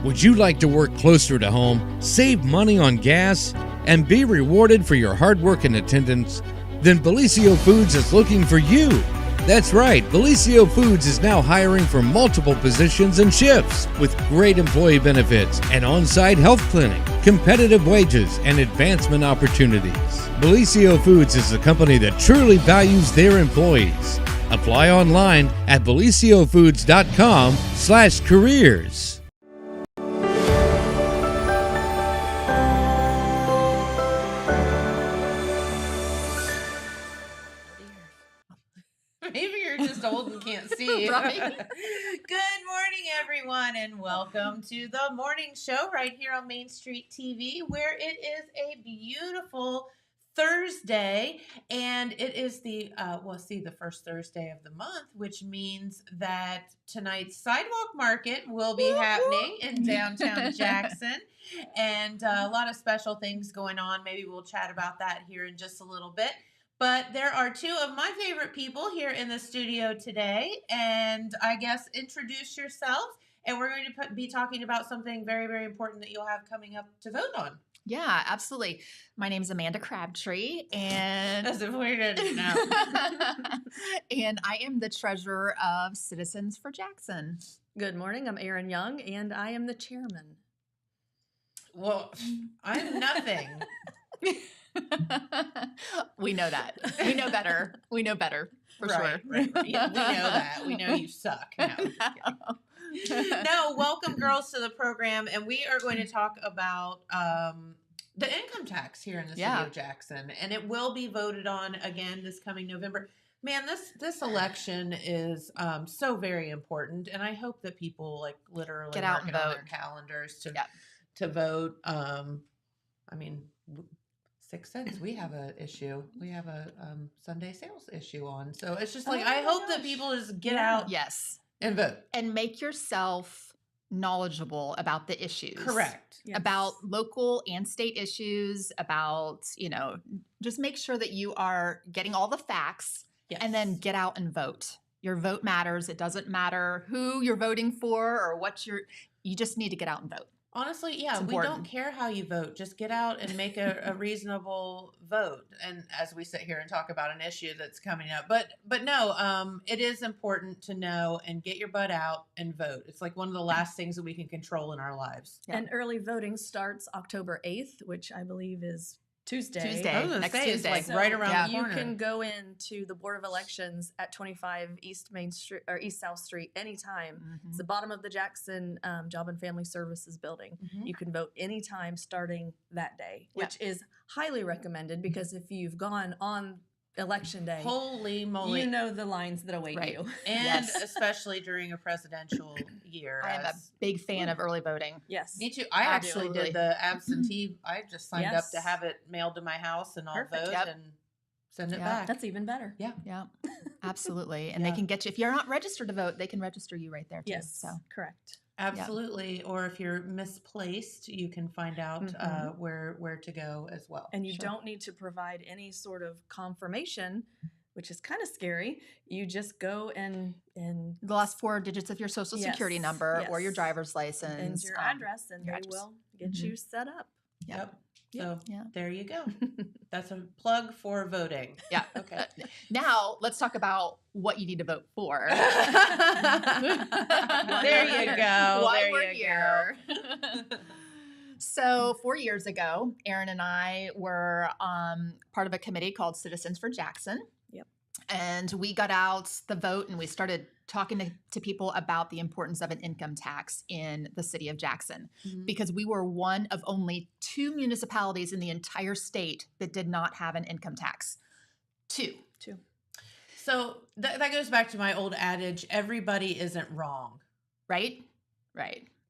Would you like to work closer to home, save money on gas, and be rewarded for your hard work and attendance? Then Bellisio Foods is looking for you. That's right, Bellisio Foods is now hiring for multiple positions and shifts with great employee benefits, an on-site health clinic, competitive wages, and advancement opportunities. Bellisio Foods is a company that truly values their employees. Apply online at BellisioFoods.com/careers. Maybe you're just old and can't see. Right? Good morning, everyone, and welcome to the morning show right here on Main Street TV, where it is a beautiful Thursday, and it is the first Thursday of the month, which means that tonight's sidewalk market will be happening in downtown Jackson, and a lot of special things going on. Maybe we'll chat about that here in just a little bit. But there are two of my favorite people here in the studio today, and I guess introduce yourself, and we're going to be talking about something very, very important that you'll have coming up to vote on. Yeah, absolutely. My name is Amanda Crabtree, and As if we didn't know. and I am the treasurer of Citizens for Jackson. Good morning. I'm Erin Young, and I am the chairman. Well, I'm nothing. We know that. We know better. We know better for sure. Right. Yeah, we know that. We know you suck. No, No, welcome, girls, to the program, and we are going to talk about the income tax here in the city of Jackson, and it will be voted on again this coming November. Man, this election is so very important, and I hope that people literally get out and on vote. their calendars to vote. I mean, 6 cents. We have a issue. We have a Sunday sales issue on, so it's just I hope that people just get out, and vote, and make yourself knowledgeable about the issues. Correct. Yes. About local and state issues, about, just make sure that you are getting all the facts and then get out and vote. Your vote matters. It doesn't matter who you're voting for or you just need to get out and vote. Honestly, yeah, we don't care how you vote. Just get out and make a reasonable vote. And as we sit here and talk about an issue that's coming up, but no, it is important to know and get your butt out and vote. It's like one of the last things that we can control in our lives. Yeah. And early voting starts October 8th, which I believe is Tuesday. Next Tuesday. It's right around the corner. You can go into the Board of Elections at 25 East Main Street or East South Street anytime. Mm-hmm. It's the bottom of the Jackson Job and Family Services building. Mm-hmm. You can vote anytime starting that day, which is highly recommended because if you've gone on Election Day, holy moly, you know the lines that await you. And especially during a presidential year. I am a big fan of early voting. Yes. Me too. I actually did the absentee. I just signed up to have it mailed to my house, and I'll vote and send it back. That's even better. Yeah, absolutely. And they can get you, if you're not registered to vote, they can register you right there too. Yes, so correct. Absolutely. Or if you're misplaced, you can find out where to go as well. And you don't need to provide any sort of confirmation, which is kind of scary. You just go and the last 4 digits of your social security number or your driver's license. And your address, and they will get you set up. Yep. So there you go. That's a plug for voting. Yeah. Okay. Now let's talk about what you need to vote for. There you go. Why we're here. So 4 years ago, Erin and I were part of a committee called Citizens for Jackson. Yep. And we got out the vote and we started talking to people about the importance of an income tax in the city of Jackson, because we were one of only 2 municipalities in the entire state that did not have an income tax. Two. So that goes back to my old adage, everybody isn't wrong. Right?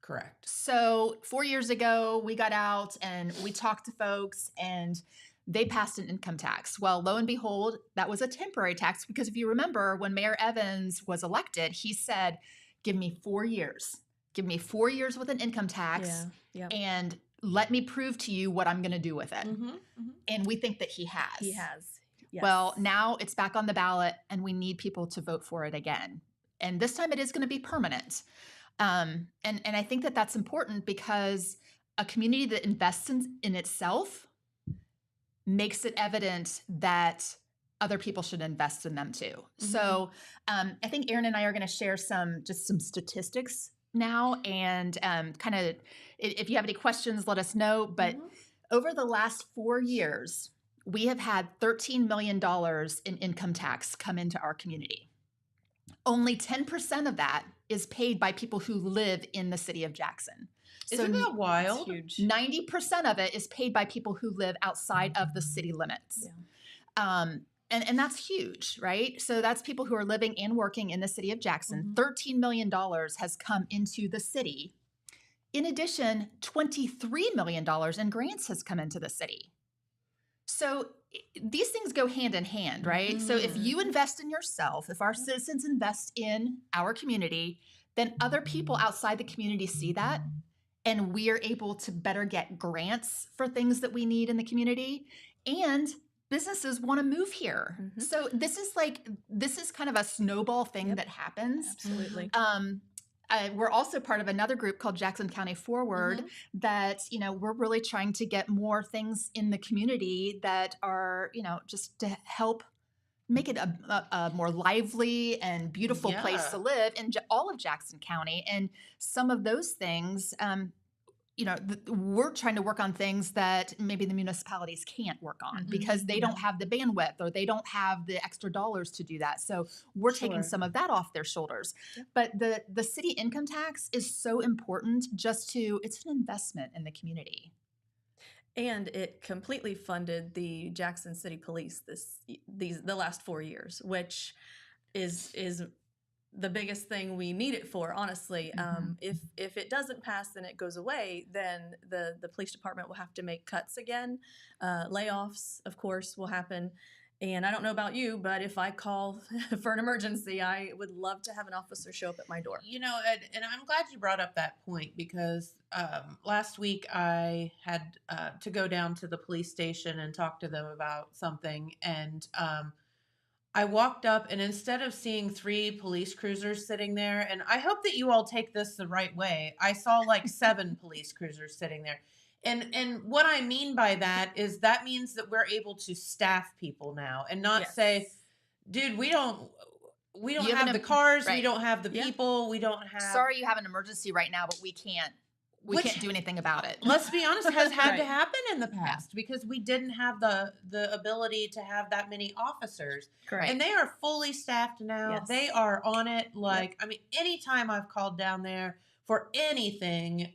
Correct. So 4 years ago, we got out and we talked to folks and they passed an income tax. Well, lo and behold, that was a temporary tax because if you remember when Mayor Evans was elected, he said, give me 4 years. Give me 4 years with an income tax and let me prove to you what I'm going to do with it. And we think that he has. He has. Yes. Well, now it's back on the ballot and we need people to vote for it again. And this time it is going to be permanent. And I think that that's important because a community that invests in itself makes it evident that other people should invest in them too. So I think Erin and I are going to share some statistics now, and kind of, if you have any questions, let us know. But over the last 4 years, we have had $13 million in income tax come into our community. Only 10% of that is paid by people who live in the city of Jackson. Isn't that wild? Huge. 90% of it is paid by people who live outside of the city limits. Yeah. And that's huge, right? So that's people who are living and working in the city of Jackson. $13 million has come into the city. In addition, $23 million in grants has come into the city. So these things go hand in hand, right? So if you invest in yourself, if our citizens invest in our community, then other people outside the community see that, and we are able to better get grants for things that we need in the community, and businesses want to move here. So this is kind of a snowball thing that happens. Absolutely. We're also part of another group called Jackson County Forward that, we're really trying to get more things in the community that are, just to help make it a more lively and beautiful place to live in all of Jackson County. And some of those things, we're trying to work on things that maybe the municipalities can't work on because they don't have the bandwidth or they don't have the extra dollars to do that. So we're taking some of that off their shoulders. But the city income tax is so important it's an investment in the community. And it completely funded the Jackson City Police the last 4 years, which is the biggest thing we need it for, honestly. If it doesn't pass and it goes away, then the police department will have to make cuts again. Layoffs, of course, will happen. And I don't know about you, but if I call for an emergency, I would love to have an officer show up at my door. And I'm glad you brought up that point because last week I had to go down to the police station and talk to them about something. And I walked up, and instead of seeing 3 police cruisers sitting there, and I hope that you all take this the right way, I saw like 7 police cruisers sitting there. And what I mean by that is that means that we're able to staff people now and not say, dude, we don't have the cars, we don't have the people, we don't have. Sorry, you have an emergency right now, but we can't do anything about it. Let's be honest, has had to happen in the past because we didn't have the ability to have that many officers. Correct. And they are fully staffed now. Yes. They are on it. Anytime I've called down there for anything,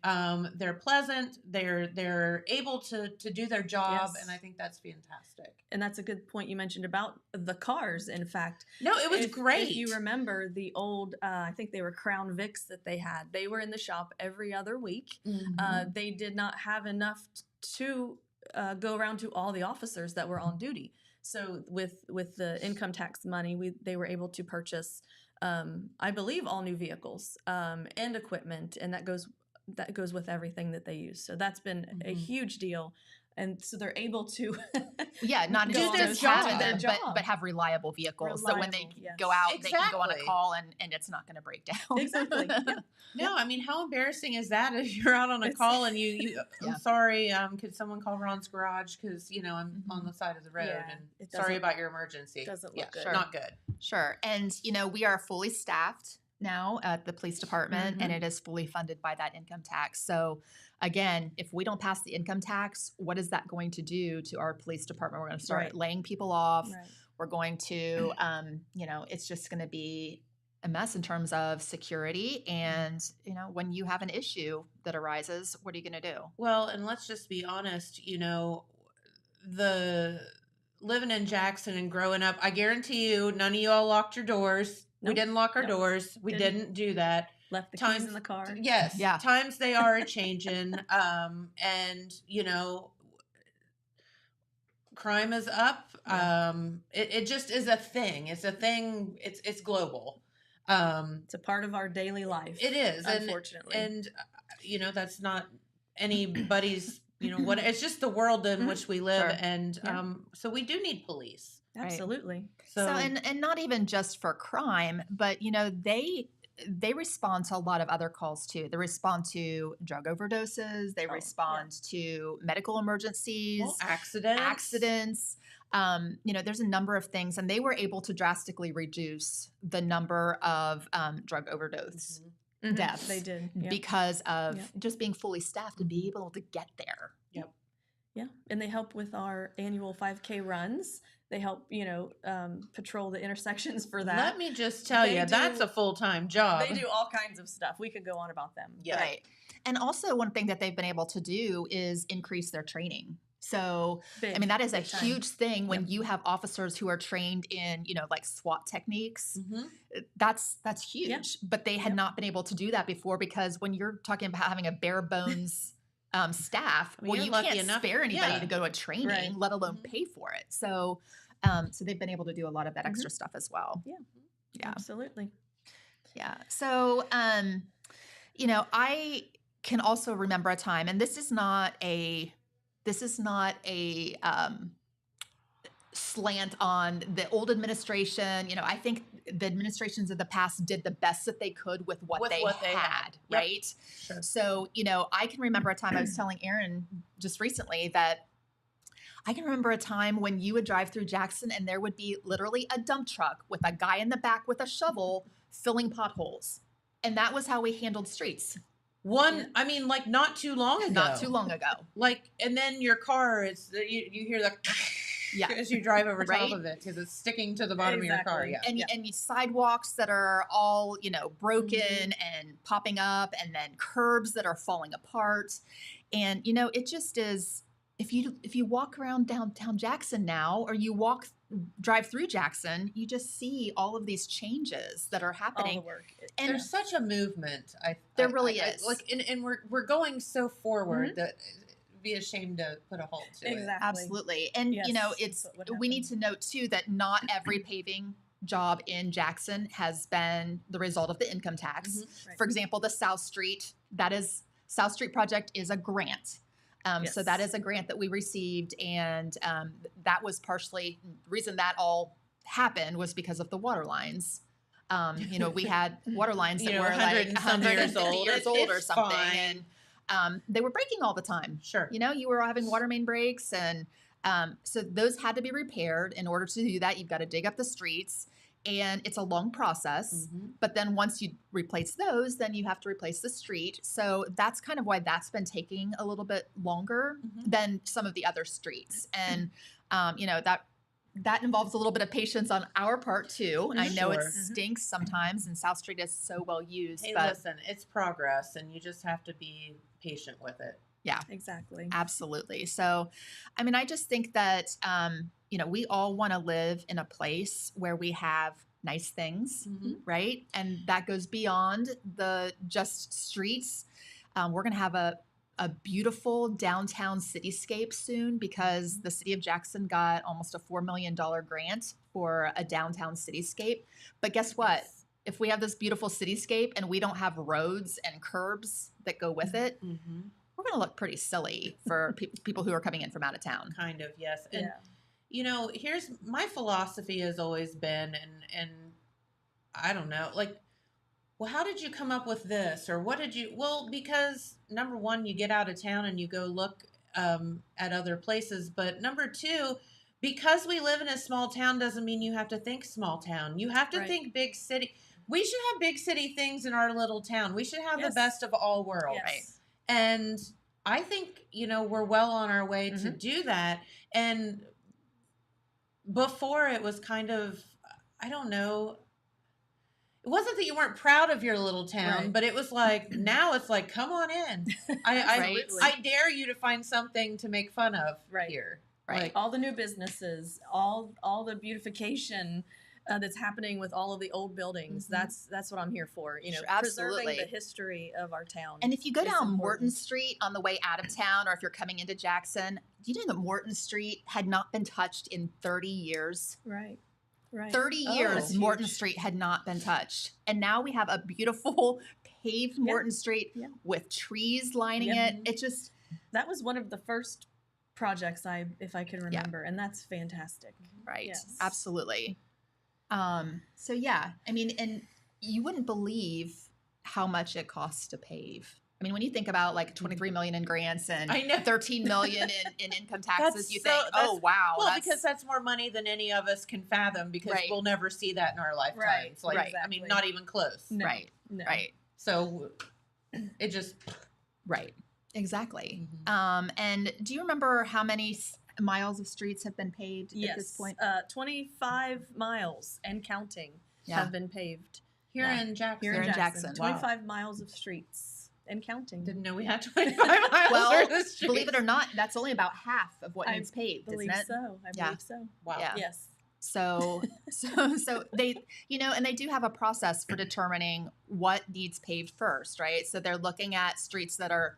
they're pleasant. They're able to do their job, and I think that's fantastic. And that's a good point you mentioned about the cars. In fact, no, it was great. If you remember the old, I think they were Crown Vics that they had. They were in the shop every other week. They did not have enough to go around to all the officers that were on duty. So with the income tax money, they were able to purchase, I believe, all new vehicles and equipment, and that goes with everything that they use. So that's been a huge deal. And so they're able to not do just their job, but have reliable vehicles. So when they go out, they can go on a call and it's not going to break down. Exactly. No, I mean, how embarrassing is that if you're out on a call and you I'm sorry, could someone call Ron's Garage because, I'm on the side of the road and sorry about your emergency. Doesn't look good. Sure. Not good. Sure. And, we are fully staffed now at the police department, and it is fully funded by that income tax. So again, if we don't pass the income tax, what is that going to do to our police department? We're going to start laying people off. Right. We're going to, it's just going to be a mess in terms of security. And, when you have an issue that arises, what are you going to do? Well, and let's just be honest, the living in Jackson and growing up, I guarantee you, none of you all locked your doors. Nope. We didn't lock our doors. We didn't do that. Left the keys in the car. Yes. Yeah. Times they are a-changing. And, crime is up. It just is a thing. It's a thing. It's global. It's a part of our daily life. It is. Unfortunately. And that's not anybody's, it's just the world in which we live. Sure. And so we do need police. Absolutely. So and not even just for crime, but they respond to a lot of other calls too. They respond to drug overdoses. They Oh, yeah. respond to medical emergencies, Well, accidents. there's a number of things, and they were able to drastically reduce the number of drug overdose Mhm. deaths. They did. Yeah. because of Yep. just being fully staffed and be able to get there. Yeah, and they help with our annual 5K runs. They help, patrol the intersections for that. Let me just tell They you, that's do- a full-time job. They do all kinds of stuff. We could go on about them. Yeah. Right. And also, one thing that they've been able to do is increase their training. So, Big, I mean, that is a big time. huge thing when Yep. you have officers who are trained in, like SWAT techniques. Mhm. That's huge. But they had Yep. not been able to do that before, because when you're talking about having a bare bones staff, I mean, well, you're you lucky can't enough- spare anybody yeah. to go to a training, Right. let alone Mhm. pay for it. So, so they've been able to do a lot of that extra stuff as well. Yeah. Yeah. Absolutely. Yeah. So, I can also remember a time, and this is not a slant on the old administration. I think the administrations of the past did the best that they could with what they had, Yep. right? Sure. So, I can remember a time, I was telling Aaron just recently that I can remember a time when you would drive through Jackson and there would be literally a dump truck with a guy in the back with a shovel filling potholes. And that was how we handled streets I mean, like not too long ago. not too long ago. Like, and then your car is you hear the Yeah. as you drive over Right? top of it because it's sticking to the bottom of your car. Exactly. Yeah. And, Yeah. and you sidewalks that are all, broken and popping up, and then curbs that are falling apart. And, it just is, if you walk around downtown Jackson now, or you drive through Jackson, you just see all of these changes that are All the happening. work. And There's such a movement. There really is. Like, and we're going so forward that it'd be a shame to put a halt to it. Exactly. absolutely. And, Yes, it's, that's what would we need happen. to note too that not every paving job in Jackson has been the result of the income tax. Right. For example, the South Street project is a grant. So that Yes. is a grant that we received, and that was partially the reason that all happened was because of the water lines. We had water lines that were 100 like and some years 150 old. years old or It's something, fine. and they were breaking all the time. Sure. You were having water main breaks, and so those had to be repaired. In order to do that, you've got to dig up the streets, and it's a long process. Mhm. But then once you replace those, then you have to replace the street. So that's kind of why that's been taking a little bit longer Mhm. than some of the other streets. And, that involves a little bit of patience on our part too. And I know it Sure. stinks sometimes, and South Street is so well used. Hey, but listen, it's progress, and you just have to be patient with it. Exactly. Absolutely. So, I mean, I just think that, we all want to live in a place where we have nice things, right? And that goes beyond the just streets. We're going to have a beautiful downtown cityscape soon, because the city of Jackson got almost a $4 million grant for a downtown cityscape. But guess what? Yes. If we have this beautiful cityscape and we don't have roads and curbs that go with it, Mhm. we're going to look pretty silly for people who are coming in from out of town. Kind of, yes. And Yeah. here's my philosophy has always been, and I don't know, like, well, how did you come up with this, or what did you? Well, because number one, you get out of town and you go look at other places, but number two, because we live in a small town doesn't mean you have to think small town. You have to Right. think big city. We should have big city things in our little town. We should have the Yes. best of all worlds. Yes. Right. And I think, we're well on our way to Mhm. do that. And before it was kind of, I don't know, it wasn't that you weren't proud of your little town, Right. but it was like, now it's like, come on in. Right. I dare you to find something to make fun of Right. here. Right. Like, All the new businesses, all the beautification that's happening with all of the old buildings. Mhm. That's what I'm here for. Sure, Preserving absolutely. the history of our town. And if you go is down Morton important. Street on the way out of town, or if you're coming into Jackson, do you know that Morton Street had not been touched in 30 years? Right. 30 Oh. years, That's Morton huge. Street had not been touched. And now we have a beautiful paved Morton Street Yeah. with trees lining Yeah. it. It just, That was one of the first projects if I can remember, and that's fantastic. right. Yes. Absolutely. So yeah, I mean, and you wouldn't believe how much it costs to pave. I mean, when you think about like 23 million in grants and I know. 13 million in income taxes, That's you so- think, oh, wow. Well, because that's more money than any of us can fathom because Right. we'll never see that in our lifetimes. Like, right. I mean, not even close. No, right, no. right, So it just, right. Exactly. Mhm. And do you remember how many miles of streets have been paved at this point? 25 miles and counting Yeah. have been paved. here Yeah. in Jackson. Here in Jackson. Wow. 25 miles of streets and counting. Didn't know we had 25 miles Well, worth of streets. Believe it or not, that's only about half of what I needs paved, isn't believe it? so. I Yeah. believe so. Wow. Yeah. Yes. So they, and they do have a process for determining what needs paved first, right? So they're looking at streets that are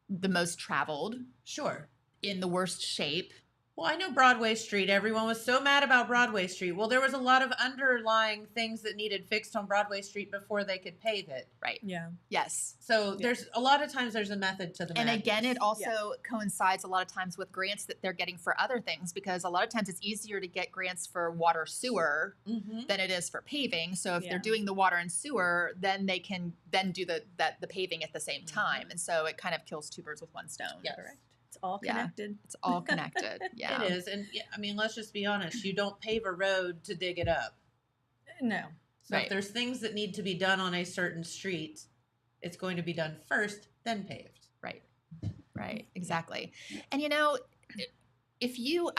the most traveled, Sure. in the worst shape. Well, I know Broadway Street. Everyone was so mad about Broadway Street. Well, there was a lot of underlying things that needed fixed on Broadway Street before they could pave it. Right. Yeah. Yes. So Yeah. there's a lot of times there's a method to the And madness. again, it also coincides a lot of times with grants that they're getting for other things, because a lot of times it's easier to get grants for water sewer Mhm. than it is for paving. So if Yeah. they're doing the water and sewer, then they can then do the paving at the same time. And so it kind of kills two birds with one stone. Yes. Correct. It's all Yeah. connected. It's all connected. Yeah. It is. And yeah, I mean, let's just be honest. You don't pave a road to dig it up. No. So Right. if there's things that need to be done on a certain street, it's going to be done first, then paved. Right, exactly. And I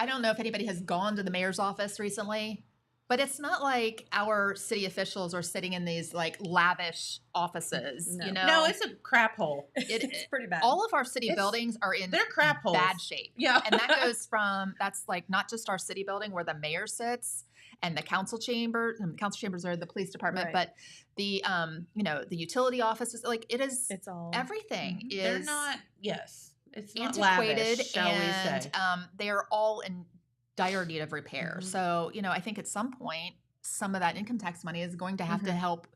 don't know if anybody has gone to the mayor's office recently, but it's not like our city officials are sitting in these like lavish offices, No. you know? No, it's a crap hole. It's pretty bad. all of our city It's- buildings are in They're crap holes. bad shape. Yeah. And that goes from, that's like not just our city building where the mayor sits and the council chambers are the police department, Right. but the, the utility offices, like it is, it's all everything is They're not, yes. It's not antiquated, lavish, shall we and say. they are all in dire need of repair. Mhm. So, I think at some point, some of that income tax money is going to have to Mhm. help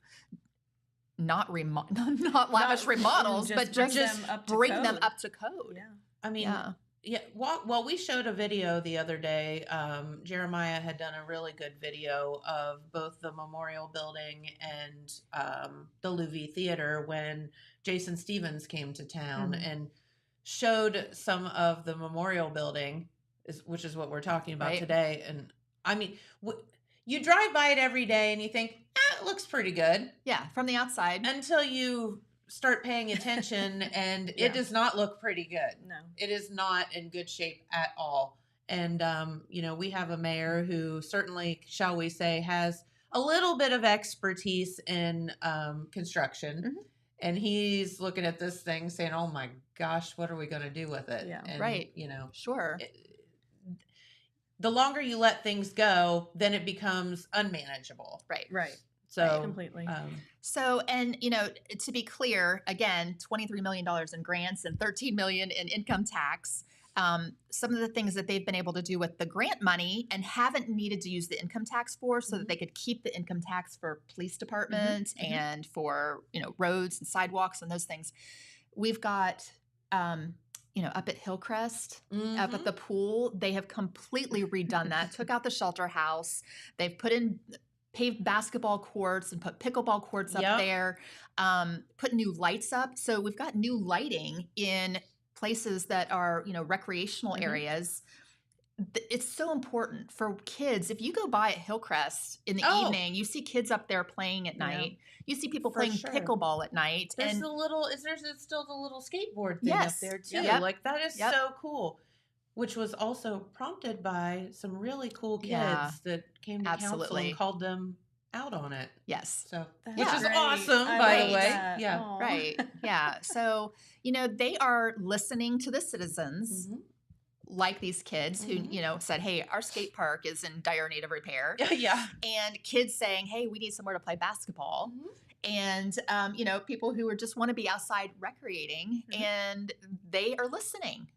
not lavish remodels, but bring just them up to bring them code. up to code. Yeah. I mean, Yeah. yeah. Well, we showed a video the other day. Jeremiah had done a really good video of both the Memorial Building and the Louis Theater when Jason Stevens came to town Mhm. and showed some of the Memorial Building, which is what we're talking about Right. today. And I mean, you drive by it every day and you think, it looks pretty good Yeah, from the outside. until you start paying attention and Yeah. it does not look pretty good. No. It is not in good shape at all. And, we have a mayor who certainly, shall we say, has a little bit of expertise in construction. Mhm. And he's looking at this thing saying, oh my gosh, what are we going to do with it? Yeah. And, Right. Sure. The longer you let things go, then it becomes unmanageable. Right. Right. So, Completely. So, and to be clear, again, $23 million in grants and $13 million in income tax. Some of the things that they've been able to do with the grant money and haven't needed to use the income tax for, so that they could keep the income tax for police departments and for roads and sidewalks and those things. We've got up at Hillcrest, up at the pool, they have completely redone that. Took out the shelter house. They've put in paved basketball courts and put pickleball courts up Yep. there, put new lights up. So we've got new lighting in places that are, recreational areas. It's so important for kids. If you go by at Hillcrest in the Oh. evening, you see kids up there playing at Yeah. night. You see people For playing sure. pickleball at night. There's and there's still the little skateboard thing Yes. up there too. Yep. Like that is Yep. so cool. Which was also prompted by some really cool kids Yeah. that came to council Absolutely. and called them out on it. yes. So That's which is great. awesome, I by love the way. that. Yeah. Aw. Right. Yeah. So, they are listening to the citizens, Mhm. like these kids who, Mhm. said, hey, our skate park is in dire need of repair. Yeah. And kids saying, hey, we need somewhere to play basketball. Mhm. And, people who just want to be outside recreating, Mhm. and they are listening.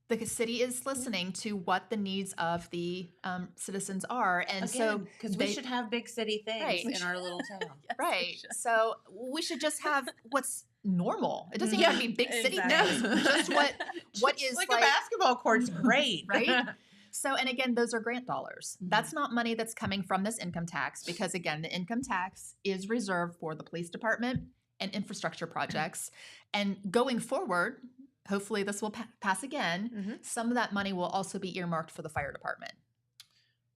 The city is listening to what the needs of the citizens are. And so, because we they- should have big city things Right. in our little town. Yes, right. Alicia. So we should just have what's normal. It doesn't Yeah, even have to be big city exactly. things. Just what Just is like like a basketball court's great. Right? So, and again, those are grant dollars. Mhm. That's not money that's coming from this income tax because, again, the income tax is reserved for the police department and infrastructure projects. And going forward, hopefully this will pass again. Mhm. Some of that money will also be earmarked for the fire department.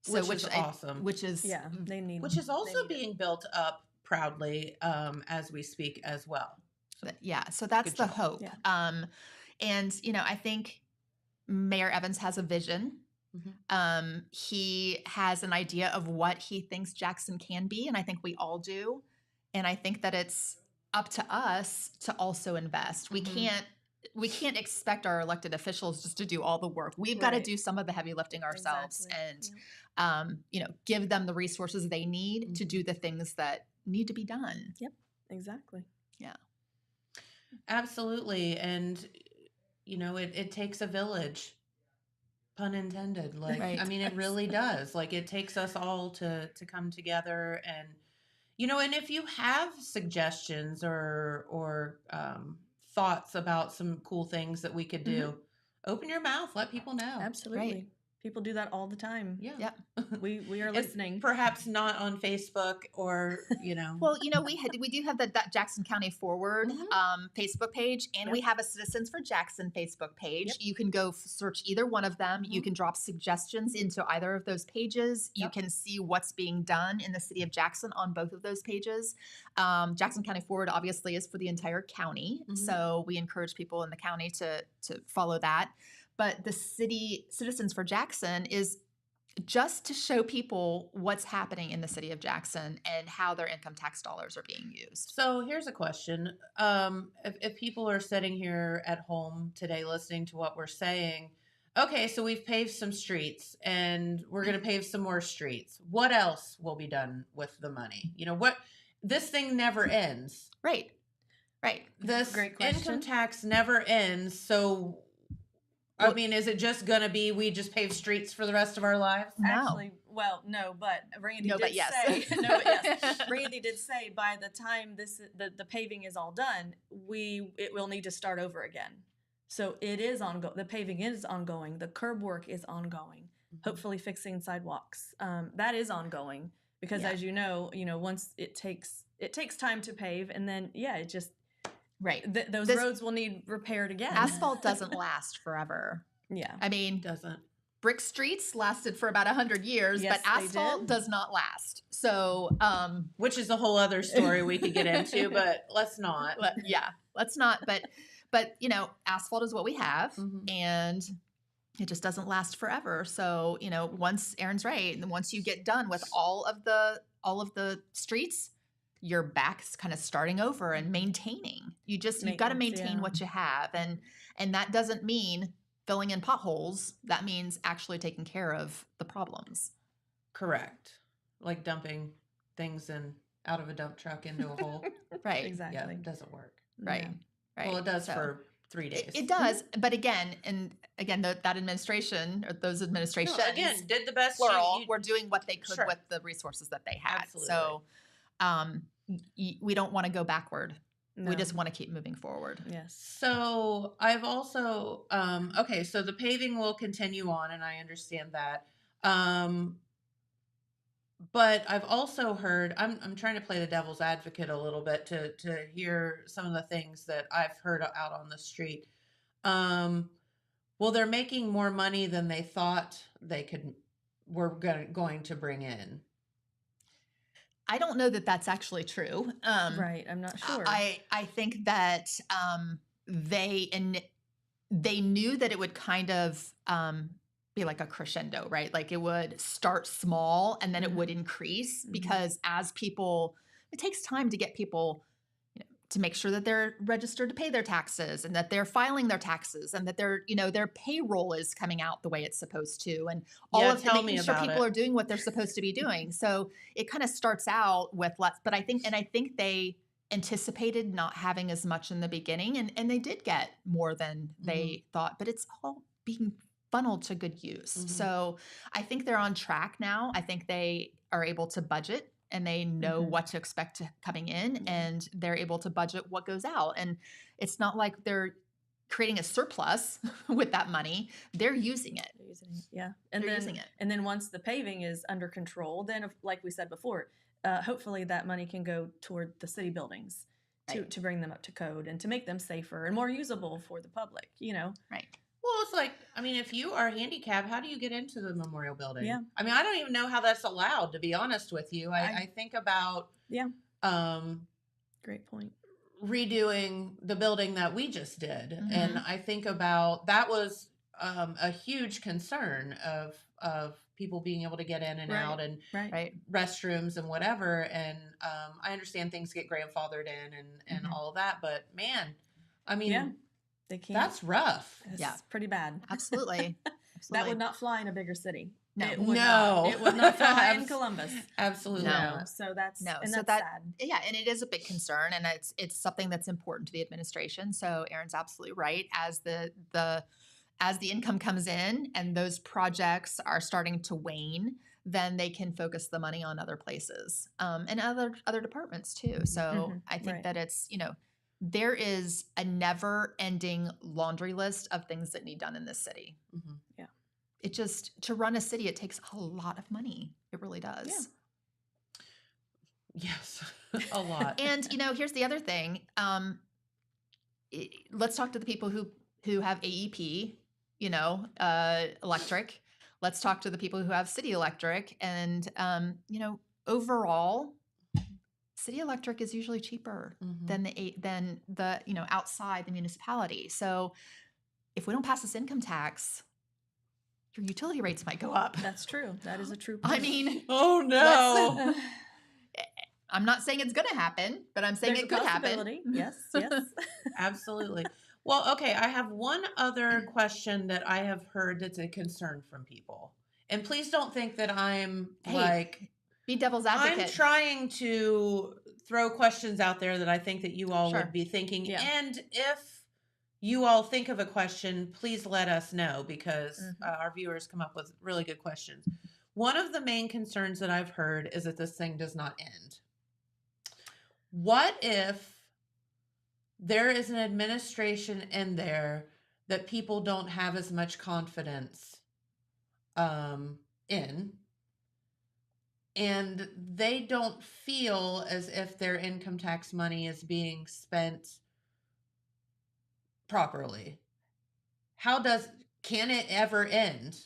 So, Which is awesome. Which is Yeah, they need. Which is they also need it. being built up proudly as we speak as well. yeah. So that's Good the job. hope. Yeah. And I think Mayor Evans has a vision. Mhm. He has an idea of what he thinks Jackson can be, and I think we all do. And I think that it's up to us to also invest. Mhm. We can't expect our elected officials just to do all the work. We've got to Right. do some of the heavy lifting ourselves Exactly. and give them the resources they need to do the things that need to be done. Exactly. Absolutely. And, it takes a village, pun intended. Like, Right. I mean, it really does. Like, it takes us all to come together and, and if you have suggestions or thoughts about some cool things that we could do, open your mouth, let people know. Absolutely. People do that all the time. Yeah. Yep. We are And listening. perhaps not on Facebook or, Well, we do have that Jackson County Forward Mhm. Facebook page, and we have a Citizens for Jackson Facebook page. Yep. You can go search either one of them. You Mhm. can drop suggestions into either of those pages. You Yep. can see what's being done in the city of Jackson on both of those pages. Jackson County Forward obviously is for the entire county, Mhm. so we encourage people in the county to follow that. But the city Citizens for Jackson is just to show people what's happening in the city of Jackson and how their income tax dollars are being used. So here's a question. If people are sitting here at home today listening to what we're saying, okay, so we've paved some streets and we're going to pave some more streets. What else will be done with the money? This thing never ends. Right. This Great income question. tax never ends. So, I mean, is it just going to be we just pave streets for the rest of our lives? No. Actually, well, no, but Randy No, did but yes. say no, but yes. Randy did say by the time the paving is all done, it will need to start over again. So it is ongoing. The paving is ongoing. The curb work is ongoing. Hopefully, fixing sidewalks that is ongoing because, Yeah. as you know, once it takes time to pave, and then it just Right. those This- roads will need repaired again. Asphalt doesn't last forever. Yeah. I mean, Doesn't. brick streets lasted for about 100 years, Yes, but they asphalt did. does not last. So, Which is a whole other story we could get into, but let's not. let's not. But asphalt is what we have, Mhm. and it just doesn't last forever. So, once Aaron's right, and once you get done with all of the streets, you're back kind of starting over and maintaining. You've got to Maintenance, maintain yeah. what you have, and that doesn't mean filling in potholes. That means actually taking care of the problems. Correct. Like dumping things out of a dump truck into a hole. Right. Exactly. Yeah, it doesn't work. Right. Yeah. Right. Well, it does So- for 3 days. It does, but again, that administration or those No, administrations, again, did the best. plural, were doing what they could Sure. with the resources that they had. Absolutely. So, we don't want to go backward. No. We just want to keep moving forward. Yes. So I've also okay, so the paving will continue on, and I understand that. But I've also heard I'm trying to play the devil's advocate a little bit to hear some of the things that I've heard out on the street. Well, they're making more money than they thought they were going to bring in. I don't know that that's actually true. Right. I'm not sure. I think that they knew that it would kind of be like a crescendo, right? Like it would start small and then it would increase because as people, it takes time to get people to make sure that they're registered to pay their taxes and that they're filing their taxes and that their payroll is coming out the way it's supposed to, and all Yeah, of tell making me sure about people it. are doing what they're supposed to be doing. So it kind of starts out with less, but I think they anticipated not having as much in the beginning, and they did get more than they thought, but it's all being funneled to good use. Mhm. So I think they're on track now. I think they are able to budget and they know what to expect coming in, and they're able to budget what goes out. And it's not like they're creating a surplus with that money, they're using it. They're using it, yeah. And They're then, using it. And then once the paving is under control, then like we said before, hopefully that money can go toward the city buildings Right. to bring them up to code and to make them safer and more usable for the public, Right. Well, it's like, I mean, if you are handicapped, how do you get into the memorial building? Yeah. I mean, I don't even know how that's allowed, to be honest with you. I think about Yeah. um, Great point. redoing the building that we just did. Mhm. And I think about that was a huge concern of people being able to get in and Right. out and Right. Right. restrooms and whatever. And I understand things get grandfathered in and Mhm. all of that, but man, I mean, Yeah. They can't. that's rough. It's Yeah. pretty bad. Absolutely. That Absolutely. would not fly in a bigger city. No. It would No. not. It would not fly in Abs- Columbus. Absolutely No. not. So that's No, and so that's that- sad. Yeah, and it is a big concern, and it's something that's important to the administration. So Erin's absolutely right. As the income comes in and those projects are starting to wane, then they can focus the money on other places and other departments too. So Mhm, I think right. that it's there is a never-ending laundry list of things that need done in this city. Mhm. It just to run a city, it takes a lot of money. It really does. Yes, a lot. And here's the other thing. Let's talk to the people who have AEP, electric. Let's talk to the people who have city electric, and overall, city electric is usually cheaper Mhm. than the outside the municipality. So if we don't pass this income tax, your utility rates might go up. That's true. That is a true I point. mean, Oh no. I'm not saying it's going to happen, but I'm saying There's it a could happen. possibility. Yes, yes. Absolutely. Well, okay, I have one other question that I have heard that's a concern from people. And please don't think that I'm Hey, Be devil's advocate. I'm trying to throw questions out there that I think that you all Sure. would be thinking. Yeah. And if you all think of a question, please let us know because our viewers come up with really good questions. One of the main concerns that I've heard is that this thing does not end. What if there is an administration in there that people don't have as much confidence in, and they don't feel as if their income tax money is being spent properly? Can it ever end?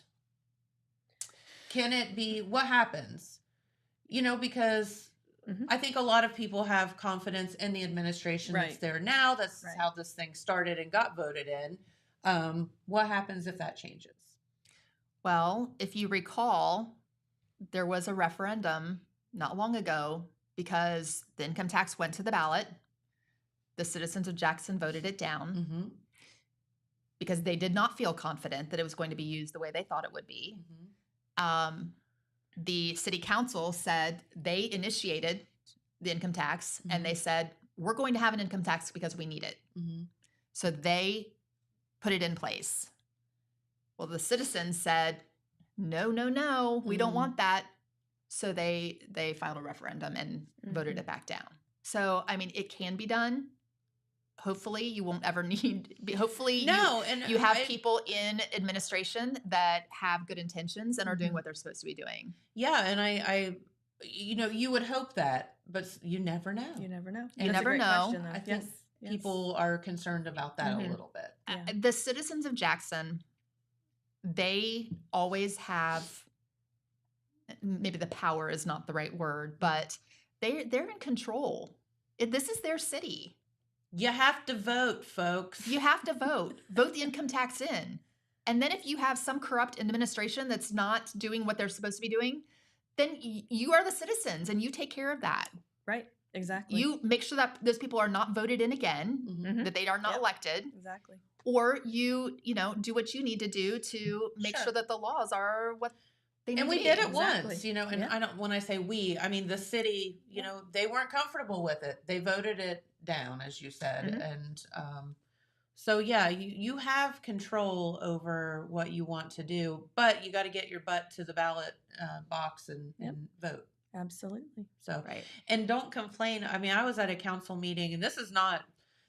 Can it be, what happens? Because Mhm. I think a lot of people have confidence in the administration that's Right. there now. That's Right. how this thing started and got voted in. What happens if that changes? Well, if you recall, there was a referendum not long ago because the income tax went to the ballot. The citizens of Jackson voted it down Mm-hmm. because they did not feel confident that it was going to be used the way they thought it would be. Mm-hmm. The city council said they initiated the income tax and they said, we're going to have an income tax because we need it. Mm-hmm. So they put it in place. Well, the citizens said, no, we don't Mhm. want that. So they filed a referendum and voted it back down. So, I mean, it can be done. Hopefully you won't ever need, hopefully No, and you have I- people in administration that have good intentions and are doing Mhm. what they're supposed to be doing. Yeah, and I you would hope that, but you never know. You never know. You That's a never great know. question, though. I think Yes. people are concerned about that Mhm. a little bit. Yeah. The citizens of Jackson, they always have, maybe the power is not the right word, but they're in control. This is their city. You have to vote, folks. You have to vote the income tax in. And then if you have some corrupt administration that's not doing what they're supposed to be doing, then you are the citizens and you take care of that. Right. Exactly. You make sure that those people are not voted in again, Mhm. that they are not Yep. elected, Exactly. or you do what you need to do to make Sure. sure that the laws are what they need And to we be. did it Exactly. once, and Yeah. I don't, when I say we, I mean the city, they weren't comfortable with it. They voted it down, as you said. Mhm. And so yeah, you have control over what you want to do, but you got to get your butt to the ballot box and vote. Absolutely. So Right. and don't complain. I mean, I was at a council meeting, and this is not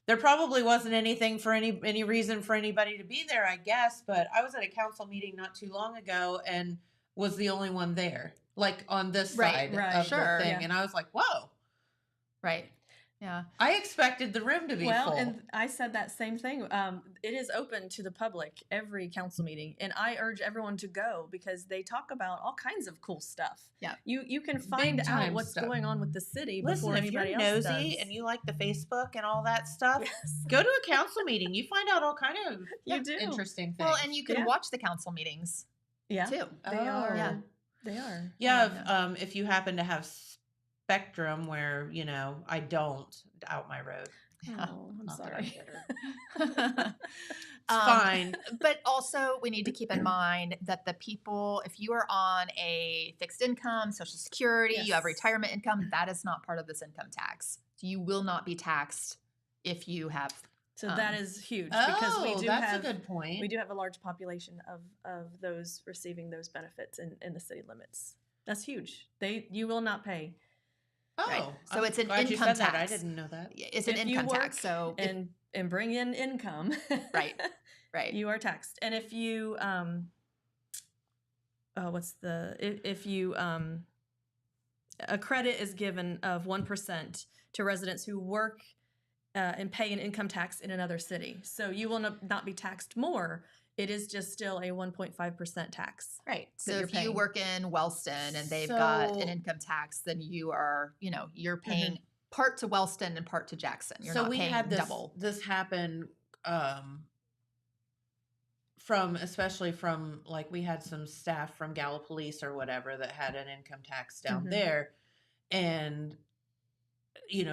there probably wasn't anything for any reason for anybody to be there, I guess. But I was at a council meeting not too long ago and was the only one there, like on this Right, side right. of Sure. the thing. Yeah. And I was like, whoa, Right. Yeah. I expected the room to be Well, full. and I said that same thing. It is open to the public every council meeting, and I urge everyone to go because they talk about all kinds of cool stuff. Yeah. You can find out time what's stuff. going on with the city Listen, before if you're anybody else nosy does. and you like the Facebook and all that stuff, Yes. go to a council meeting. You find out all kind of You do. interesting things. Well, and you can Yeah. watch the council meetings Yeah, too. they are. Yeah. They are. Yeah, if you happen to have Spectrum, where I don't, out my road. Oh, I'm Not that I'm sorry. bitter. Um, Fine. But also, we need to keep in mind that the people, if you are on a fixed income, Social Security, you have Yes. retirement income, that is not part of this income tax. So you will not be taxed if you have. So that is huge because we do that's have a good point. we do have a large population of those receiving those benefits in the city limits. That's huge. You will not pay Oh, Right. So I'm it's an glad you income said that. I tax. didn't know that. It's an If you income work tax. So if- and bring in income. Right. right. You are taxed. And if you if you a credit is given of 1% to residents who work and pay an income tax in another city. So you will not be taxed more. It is just still a 1.5% tax. Right. So you're if you paying. work in Wellston and they've got So- an income tax, then you are, you're paying part to Wellston and part to Jackson. You're So not we paying had double. this happen especially from like we had some staff from Gallup Police or whatever that had an income tax down Mhm. there, and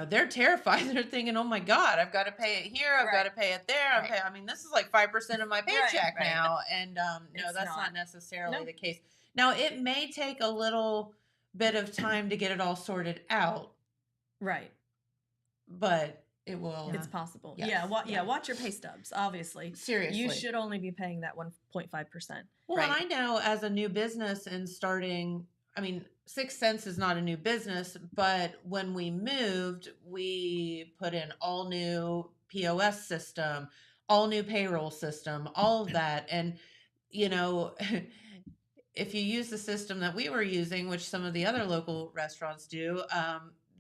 they're terrified. They're thinking, "Oh my God, I've got to pay it here. I've got to pay it there. Right. I mean, this is like 5% of my paycheck right. now." And no, It's that's not not. necessarily No. the case. Now, it may take a little bit of time to get it all sorted out, Right. but it will. It's possible. Yes. Yeah. Watch your pay stubs, obviously. Seriously, You should only be paying that 1.5%. Well, and Right. I know as a new business and starting, I mean, Sixth Sense is not a new business, but when we moved, we put in all new POS system, all new payroll system, all of that. And, if you use the system that we were using, which some of the other local restaurants do,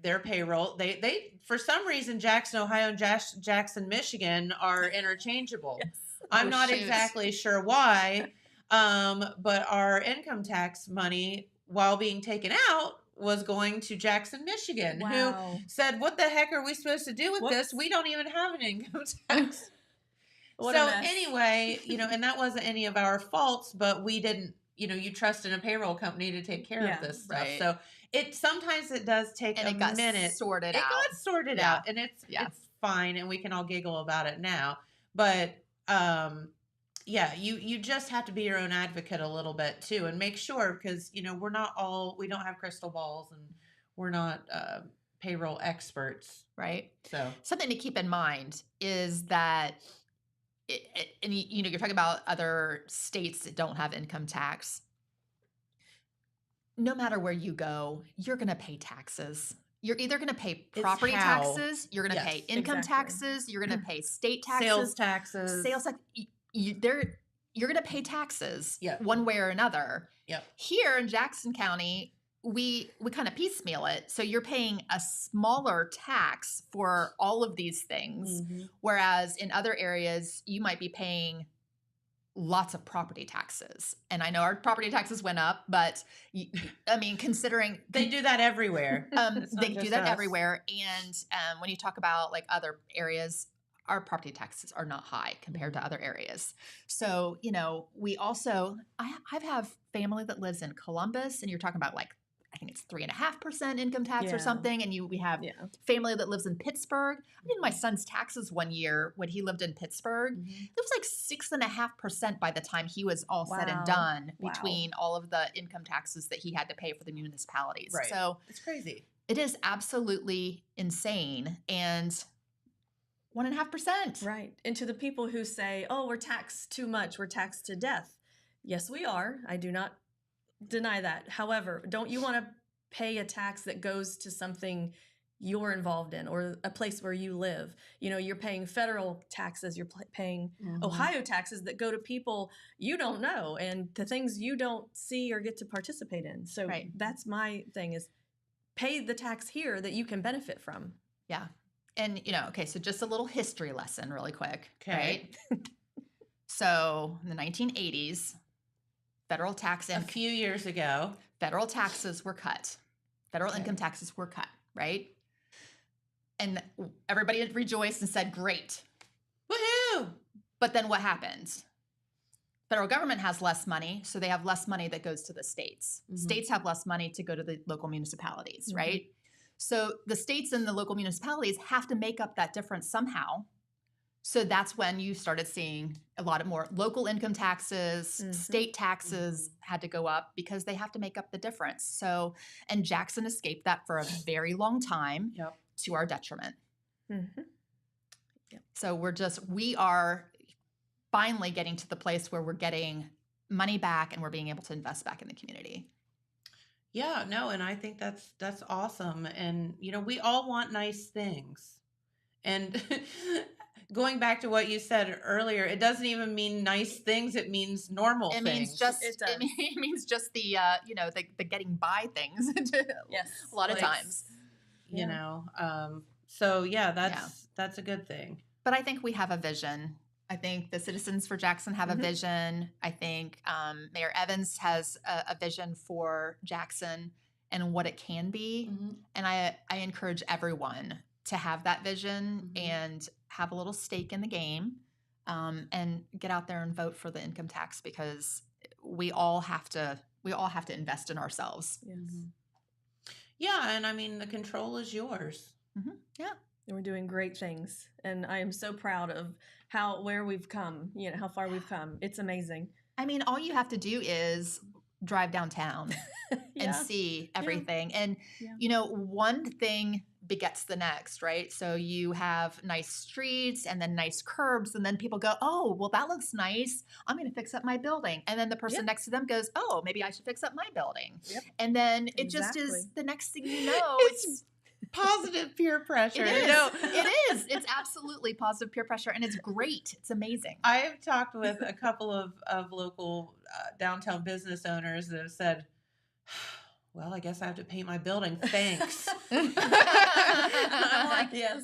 their payroll, they for some reason, Jackson, Ohio and Jackson, Michigan are interchangeable. I'm Oh, not shoot. exactly sure why, but our income tax money, while being taken out, was going to Jackson, Michigan, who said, "What the heck are we supposed to do with this? Whoops. We don't even have an income tax." What a So mess. anyway, and that wasn't any of our faults, but we didn't, you trust in a payroll company to take care Yeah, of this stuff. right. So sometimes it does take And a it got minute. sorted It out. got sorted Yeah. out, and it's Yeah. fine, and we can all giggle about it now. But yeah, you just have to be your own advocate a little bit too, and make sure, because we don't have crystal balls, and we're not payroll experts. Right. So Something to keep in mind is that, and you're talking about other states that don't have income tax. No matter where you go, you're going to pay taxes. You're either going to pay It's property how. taxes, you're going to Yes, pay income exactly. taxes, you're going to pay state taxes, sales taxes. sales tax. You're going to pay taxes Yep. one way or another. Yep. Here in Jackson County, we kind of piecemeal it. So you're paying a smaller tax for all of these things, Mhm. whereas in other areas you might be paying lots of property taxes. And I know our property taxes went up, but I mean, considering They do that everywhere. It's not they do just that us. everywhere. And when you talk about like other areas, our property taxes are not high compared to other areas. So, we also, I have family that lives in Columbus, and you're talking about like, I think it's 3.5% income tax Yeah. or something. And we have Yeah. family that lives in Pittsburgh. I did my son's taxes one year when he lived in Pittsburgh. Mhm. It was like 6.5% by the time he was all said and Wow. done Wow. between all of the income taxes that he had to pay for the municipalities. Right. So It's crazy. it is absolutely insane. And 1.5%. Right. And to the people who say, "Oh, we're taxed too much. We're taxed to death." Yes, we are. I do not deny that. However, don't you want to pay a tax that goes to something you're involved in or a place where you live. You know, you're paying federal taxes, you're paying Ohio taxes that go to people you don't know and to things you don't see or get to participate in. So Right. that's my thing is pay the tax here that you can benefit from. Yeah. And, okay, so just a little history lesson really quick. Okay. Right? So in the 1980s, federal A few years ago. federal taxes were cut. Federal Okay. income taxes were cut, right? And everybody rejoiced and said, great. Woohoo! But then what happens? Federal government has less money, so they have less money that goes to the states. Mhm. States have less money to go to the local municipalities, Mhm. right? So the states and the local municipalities have to make up that difference somehow. So that's when you started seeing a lot of more local income taxes, Mhm. state taxes had to go up because they have to make up the difference. So, and Jackson escaped that for a very long time Yep. to our detriment. Mm-hmm. So we are finally getting to the place where we're getting money back and we're being able to invest back in the community. Yeah, no, and I think that's awesome. And we all want nice things. And going back to what you said earlier, it doesn't even mean nice things, it means normal It things. means just It does. it means just the the getting by things. Yes. A lot of Like, times. you Yeah. know. So yeah, that's a good thing. But I think we have a vision. I think the Citizens for Jackson have Mhm. a vision. I think Mayor Evans has a vision for Jackson and what it can be. And I encourage everyone to have that vision Mhm. and have a little stake in the game and get out there and vote for the income tax because we all have to invest in ourselves. Yes. Yeah, and I mean the control is yours. Yeah. And we're doing great things. And I am so proud of where we've come, how far we've come. It's amazing. I mean, all you have to do is drive downtown and Yeah. see everything. And, Yeah. one thing begets the next, right? So you have nice streets and then nice curbs. And then people go, oh, well, that looks nice. I'm going to fix up my building. And then the person Yep. next to them goes, oh, maybe I should fix up my building. Yep. And then it just Exactly. is the next thing you know, It's positive peer pressure. it is. No, It is. It's absolutely positive peer pressure. And it's great. It's amazing. I have talked with a couple of local downtown business owners that have said, well, I guess I have to paint my building. Thanks. I'm like, Yes.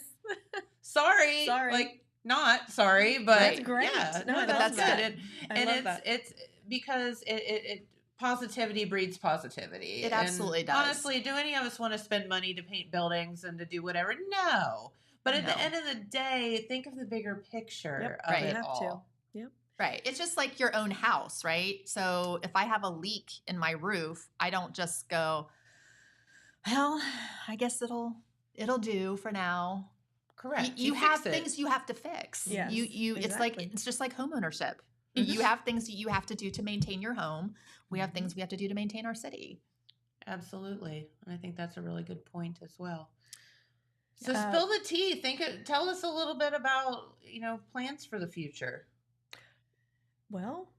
sorry. Sorry. Like, not sorry, but That's great. yeah, No, I but love that's that. good. I And love it's that. it's because it positivity breeds positivity. It And absolutely does. honestly, do any of us want to spend money to paint buildings and to do whatever? No. But at No. the end of the day, think of the bigger picture Yep, of right. it You have to. all. Right. It's just like your own house, right? So if I have a leak in my roof, I don't just go, well, I guess it'll do for now. Correct. You fix have it. things you have to fix. Yes, exactly. It's just like homeownership. Mhm. You have things that you have to do to maintain your home. We have Mhm. things we have to do to maintain our city. Absolutely. And I think that's a really good point as well. So Uh, spill the tea. Tell us a little bit about, plans for the future. Well,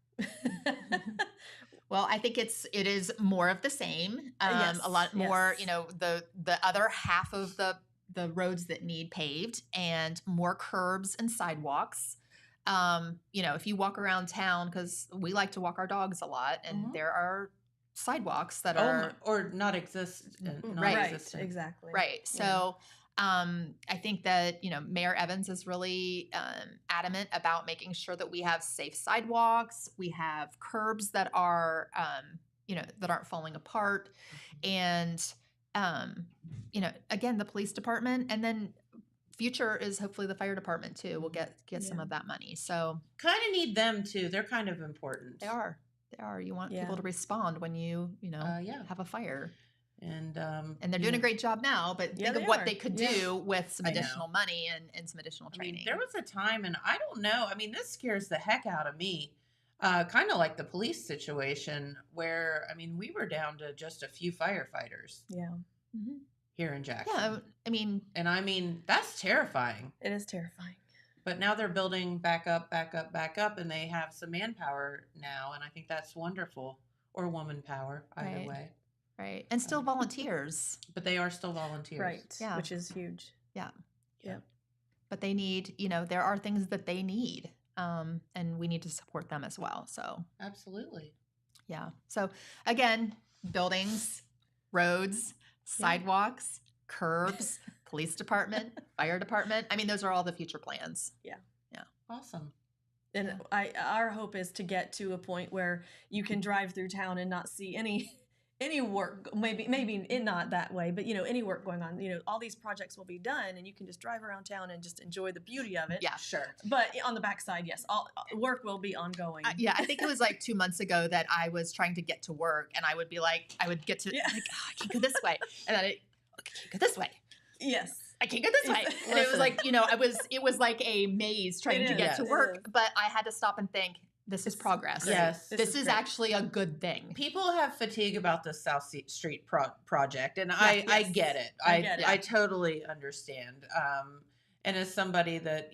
Well, I think it is more of the same. Yes, A lot more, yes. the other half of the roads that need paved and more curbs and sidewalks. If you walk around town, because we like to walk our dogs a lot, and Mhm. there are sidewalks that Oh, are or not exist. Right. right, Non-existent. exactly. right. Yeah. So I think that Mayor Evans is really adamant about making sure that we have safe sidewalks, we have curbs that are that aren't falling apart, and again the police department, and then future is hopefully the fire department too. We'll get some Yeah. of that money. So Kind of need them too. They're kind of important. they are. You want Yeah. people to respond when you Yeah. have a fire. And And they're doing a great job now, but Yeah, think of they what are. they could Yeah. do with some I know. additional money and some additional I mean, training. there was a time, and I don't know. I mean, this scares the heck out of me. Kind of like the police situation, where we were down to just a few firefighters Yeah, Mhm. here in Jackson. Yeah, I mean, And that's terrifying. it is terrifying. But now they're building back up, and they have some manpower now, and I think that's wonderful. Or woman power, either Right. way. Right. And still volunteers. But they are still volunteers. Right. Yeah. Which is huge. Yeah. Yep. But they need, there are things that they need. And we need to support them as well. So, Absolutely. yeah. So, again, buildings, roads, sidewalks, curbs, police department, fire department. I mean, those are all the future plans. Awesome. And our hope is to get to a point where you can drive through town and not see any work, maybe in not that way, but any work going on. All these projects will be done, and you can just drive around town and just enjoy the beauty of it. Yeah. Sure. But on the backside, yes, all work will be ongoing. Yeah, I think it was like 2 months ago that I was trying to get to work, and I would be like, I would get to, Yeah. like, oh, I can't go this way. And then I can't go this way. Yes. I can't go this way. And it was like, it was like a maze trying It to get is, to it work. is. But I had to stop and think, this is progress. great. Yes. This is great. actually a good thing. People have fatigue about the South Street project, and I yes. get it. I get it. I totally understand. And as somebody that,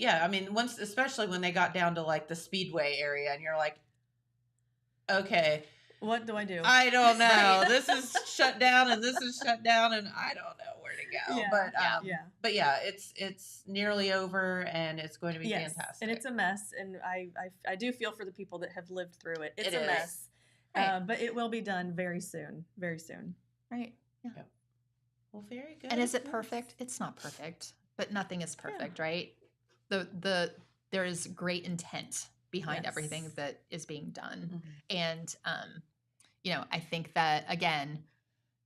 especially when they got down to like the Speedway area, and you're like, okay, What do I do? I don't know. Right. This is shut down, and this is shut down, and I don't know where to go. Yeah. But yeah. but yeah, it's nearly over, and it's going to be Yes. fantastic. And it's a mess, and I do feel for the people that have lived through it. It's It a is. mess. Right. But it will be done very soon. Very soon. Right. well, very good. And is it perfect? It's not perfect, but nothing is perfect, right? There is great intent behind Yes. everything that is being done. Mhm. And, I think that, again,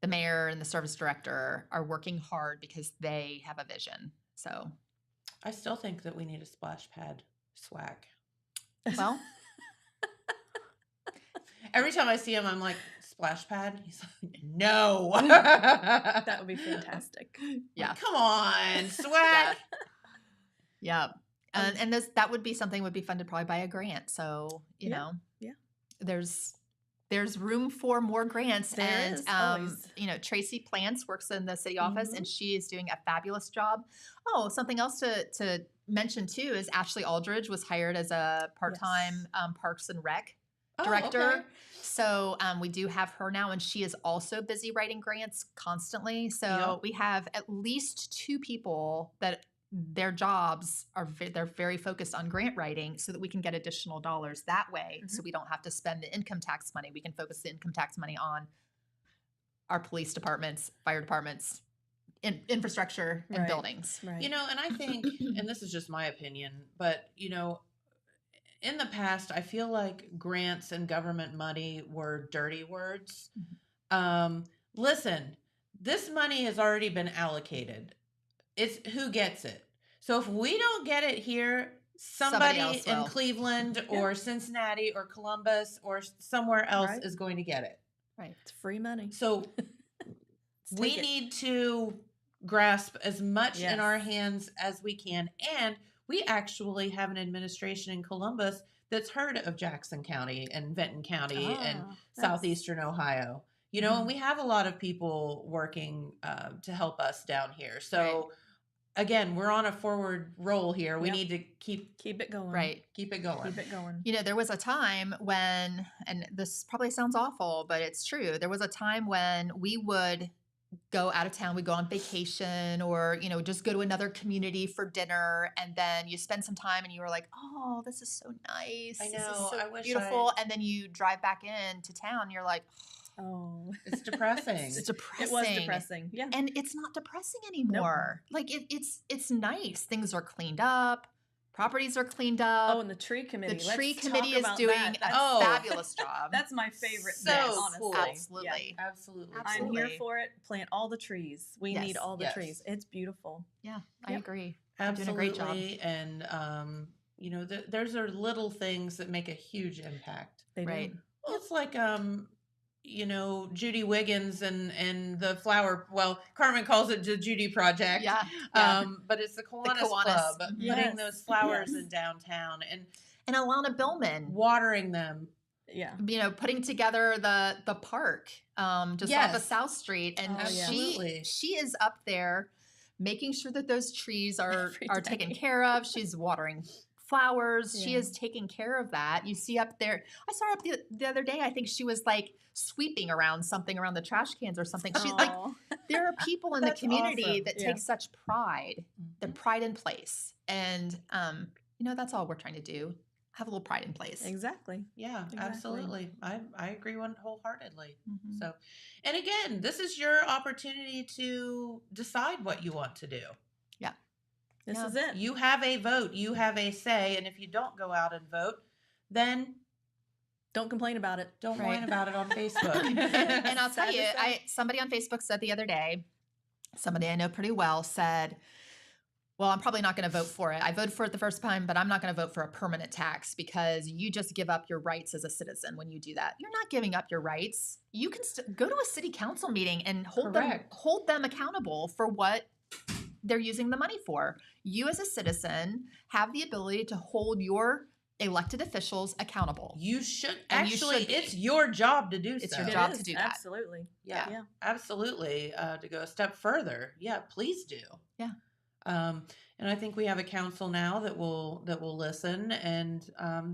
the mayor and the service director are working hard because they have a vision. So, I still think that we need a splash pad swag. well, Every time I see him, I'm like, splash pad? He's like, no. That would be fantastic. yeah. Come on, swag. Yeah. And that would be something would be funded probably by a grant. So, Yeah, there's room for more grants. There and, is, always. Tracy Plants works in the city office Mm-hmm. and she is doing a fabulous job. Oh, something else to mention too is Ashley Aldridge was hired as a part-time Parks and Rec director. Oh, okay. So we do have her now, and she is also busy writing grants constantly. So Yep. we have at least 2 people that their jobs are they're very focused on grant writing, so that we can get additional dollars that way. So we don't have to spend the income tax money. We can focus the income tax money on our police departments, fire departments, infrastructure, and Right. buildings. Right. And I think, and this is just my opinion, but, in the past, I feel like grants and government money were dirty words. Listen, this money has already been allocated. It's who gets it. So if we don't get it here, somebody else in will. Cleveland or Cincinnati or Columbus or somewhere else Right. is going to get it. Right. It's free money. So we take it. need to grasp as much in Yes. our hands as we can. And we actually have an administration in Columbus that's heard of Jackson County and Benton County and Ah, southeastern Ohio. And we have a lot of people working to help us down here. So again, we're on a forward roll here. We Yep. need to keep it going. Right. it going. Keep it going. There was a time when, and this probably sounds awful, but it's true. There was a time when we would go out of town, we'd go on vacation or, just go to another community for dinner. And then you spend some time and you were like, oh, this is so nice. I This is know, so I wish beautiful. And then you drive back into town and you're like, Oh, It's depressing. it's depressing. it was depressing. Yeah. And it's not depressing anymore. Like it's nice. Things are cleaned up. Properties are cleaned up. Oh, and the tree committee. the Let's tree talk committee is about doing that. a Oh. fabulous job. That's my favorite So thing, cool. honestly. Yeah. Absolutely. Absolutely. I'm Absolutely. here for it. Plant all the trees. We Yes. need all the Yes. trees. It's beautiful. Yeah, I Yep. agree. You're doing a great job. Absolutely. And, there's are little things that make a huge impact. They Right. do. Well, it's like, Judy Wiggins and the flower. Well, Carmen calls it the Judy Project. Yeah. But it's the Kiwanis Kiwanis. Club, Mhm. putting Yes. those flowers Yes. in downtown and And Alana Billman, watering them. Yeah. putting together the park just off Yes. of South Street, and Oh, yeah. Absolutely. she is up there making sure that those trees are Every taken day. care of. She's watering flowers. She Yeah. is taking care of that. You see up there, I saw her up the other day. I think she was like sweeping around something around the trash cans or something. She's like, Aw. there are people in the That's community awesome. that Yeah. take such pride, the Mhm. pride in place. And, that's all we're trying to do. Have a little pride in place. Exactly. Yeah, Exactly. absolutely. I agree wholeheartedly. Mhm. So, and again, this is your opportunity to decide what you want to do. This Yeah. is it. You have a vote, you have a say, and if you don't go out and vote, then Don't complain about it. don't Right. whine about it on Facebook. And I'll tell Sad you, to say. somebody on Facebook said the other day, somebody I know pretty well said, well, I'm probably not going to vote for it. I voted for it the first time, but I'm not going to vote for a permanent tax because you just give up your rights as a citizen when you do that. You're not giving up your rights. You can go to a city council meeting and Correct. hold them accountable for what they're using the money for. You as a citizen have the ability to hold your elected officials accountable. You should And you actually. should be. It's your job to do It's so. your It job is, to do that. Absolutely. Yeah, Yeah. absolutely. To go a step further, yeah, please do. Yeah. And I think we have a council now that will listen and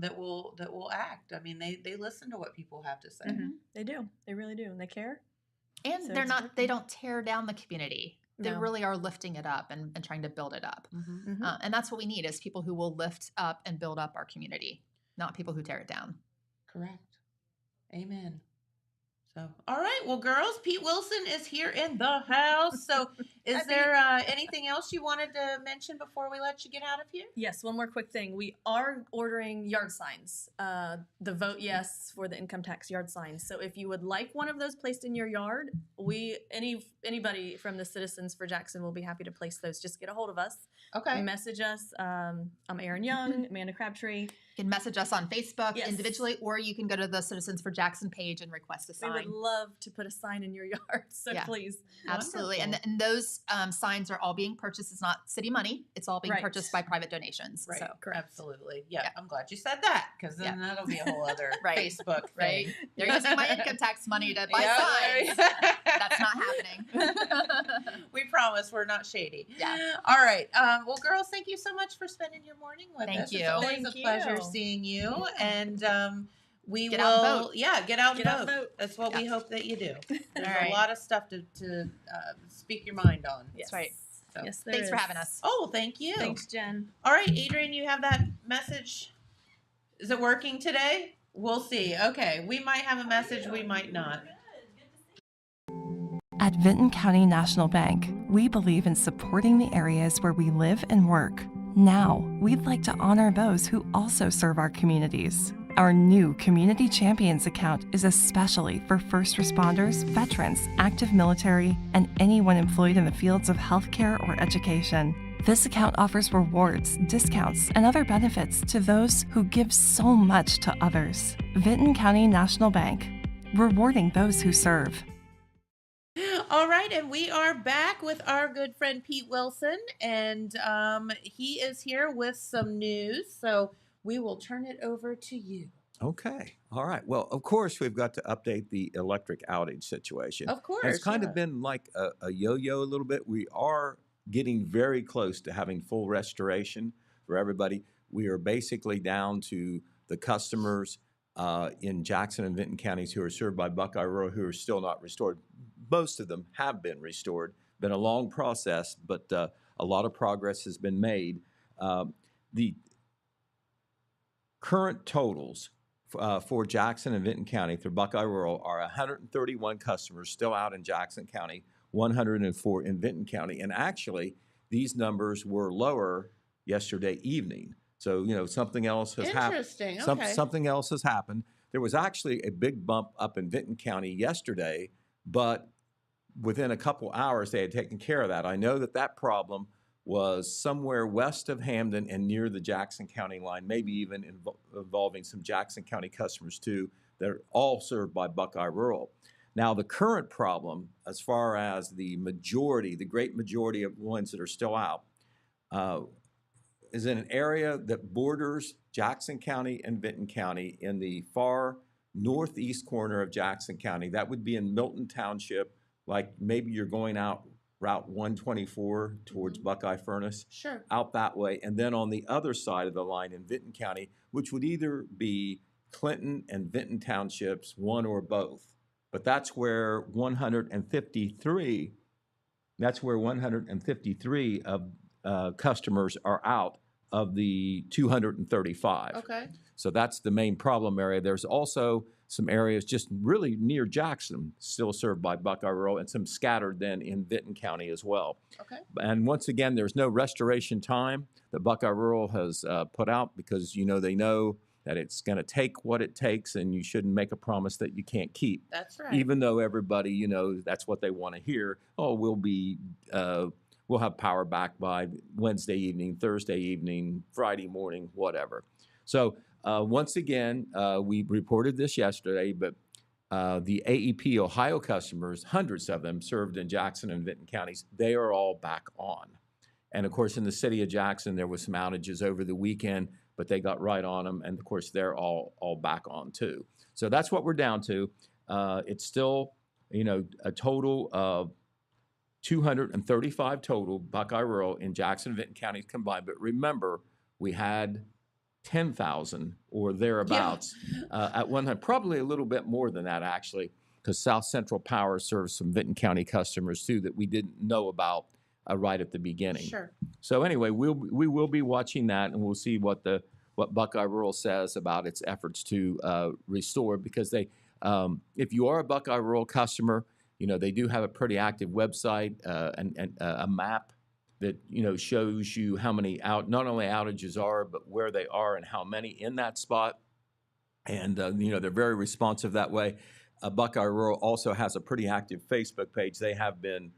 that will act. I mean, they listen to what people have to say. Mm-hmm. They do. They really do. And they care. And So they it's they working. don't tear down the community. They No. really are lifting it up and trying to build it up. Mhm. Mhm. And that's what we need is people who will lift up and build up our community, not people who tear it down. Correct. Amen. So, all right. Well, girls, Pete Wilson is here in the house. So, is Hi, there anything else you wanted to mention before we let you get out of here? Yes, one more quick thing. We are ordering yard signs. The vote yes for the income tax yard signs. So if you would like one of those placed in your yard, anybody from the Citizens for Jackson will be happy to place those. Just get a hold of us. Okay. Message us. I'm Erin Young, Amanda Crabtree. You can message us on Facebook Yes. individually, or you can go to the Citizens for Jackson page and request a We would sign. love to put a sign in your yard. So Yeah. please. Absolutely. And, Wonderful. and those signs are all being purchased. It's not city money. It's all being Right. purchased by private donations. Right. So, correct. Absolutely. Yeah, Yeah. I'm glad you said that because then that'll be a whole other Right. Facebook right. thing. They're using my income tax money to buy Yeah, signs. right. That's not happening. We promise we're not shady. Yeah. All right. Well, girls, thank you so much for spending your morning with Thank us. you. It's always Thank a pleasure you. seeing you. And we Get will, out and vote. yeah, get out Get and out and vote. vote. That's what we Yeah. hope that you do. There's All right. a lot of stuff to speak your mind on. Yes. right. So. Yes, there Thanks for is. having us. Oh, thank you. Thanks, Jen. All right, Adrian, you have that message. Is it working today? We'll see. Okay, we might have a message, we might not. At Vinton County National Bank, we believe in supporting the areas where we live and work. Now, we'd like to honor those who also serve our communities. Our new Community Champions account is especially for first responders, veterans, active military, and anyone employed in the fields of healthcare or education. This account offers rewards, discounts, and other benefits to those who give so much to others. Vinton County National Bank, rewarding those who serve. All right, and we are back with our good friend Pete Wilson, and he is here with some news. So we will turn it over to you. Okay. All right. Well, of course, we've got to update the electric outage situation. Of course. And it's kind yeah. of been like a yo-yo a little bit. We are getting very close to having full restoration for everybody. We are basically down to the customers in Jackson and Vinton counties who are served by Buckeye Rural who are still not restored. Most of them have been restored. Been a long process, but a lot of progress has been made. The current totals for Jackson and Vinton County through Buckeye Rural are 131 customers still out in Jackson County, 104 in Vinton County. And actually, these numbers were lower yesterday evening. So, something else has happened. Interesting. Okay. Something else has happened. There was actually a big bump up in Vinton County yesterday, but within a couple hours, they had taken care of that. I know that problem was somewhere west of Hamden and near the Jackson County line, maybe even involving some Jackson County customers too, that are all served by Buckeye Rural. Now, the current problem, as far as the great majority of ones that are still out, is in an area that borders Jackson County and Vinton County in the far northeast corner of Jackson County. That would be in Milton Township, like maybe you're going out Route 124 towards Mhm. Buckeye Furnace, Sure. out that way, and then on the other side of the line in Vinton County, which would either be Clinton and Vinton Townships, one or both. But that's where 153, of customers are out of the 235. Okay. So that's the main problem area. There's also some areas just really near Jackson still served by Buckeye Rural, and some scattered then in Vinton County as well. Okay. And once again, there's no restoration time that Buckeye Rural has put out, because they know that it's going to take what it takes, and you shouldn't make a promise that you can't keep. That's right. Even though everybody, that's what they want to hear. Oh, we'll have power back by Wednesday evening, Thursday evening, Friday morning, whatever. So once again, we reported this yesterday, but the AEP Ohio customers, hundreds of them served in Jackson and Vinton counties, they are all back on. And of course, in the city of Jackson, there was some outages over the weekend, but they got right on them. And of course, they're all back on too. So that's what we're down to. It's still, a total of 235 total Buckeye Rural in Jackson and Vinton counties combined. But remember, we had 10,000 or thereabouts at one time, probably a little bit more than that actually, because South Central Power serves some Vinton County customers too that we didn't know about right at the beginning. Sure. So anyway, we will be watching that, and we'll see what Buckeye Rural says about its efforts to restore, because they, if you are a Buckeye Rural customer, they do have a pretty active website and a map that shows you how many not only outages are, but where they are and how many in that spot. And they're very responsive that way. Buckeye Rural also has a pretty active Facebook page. They have been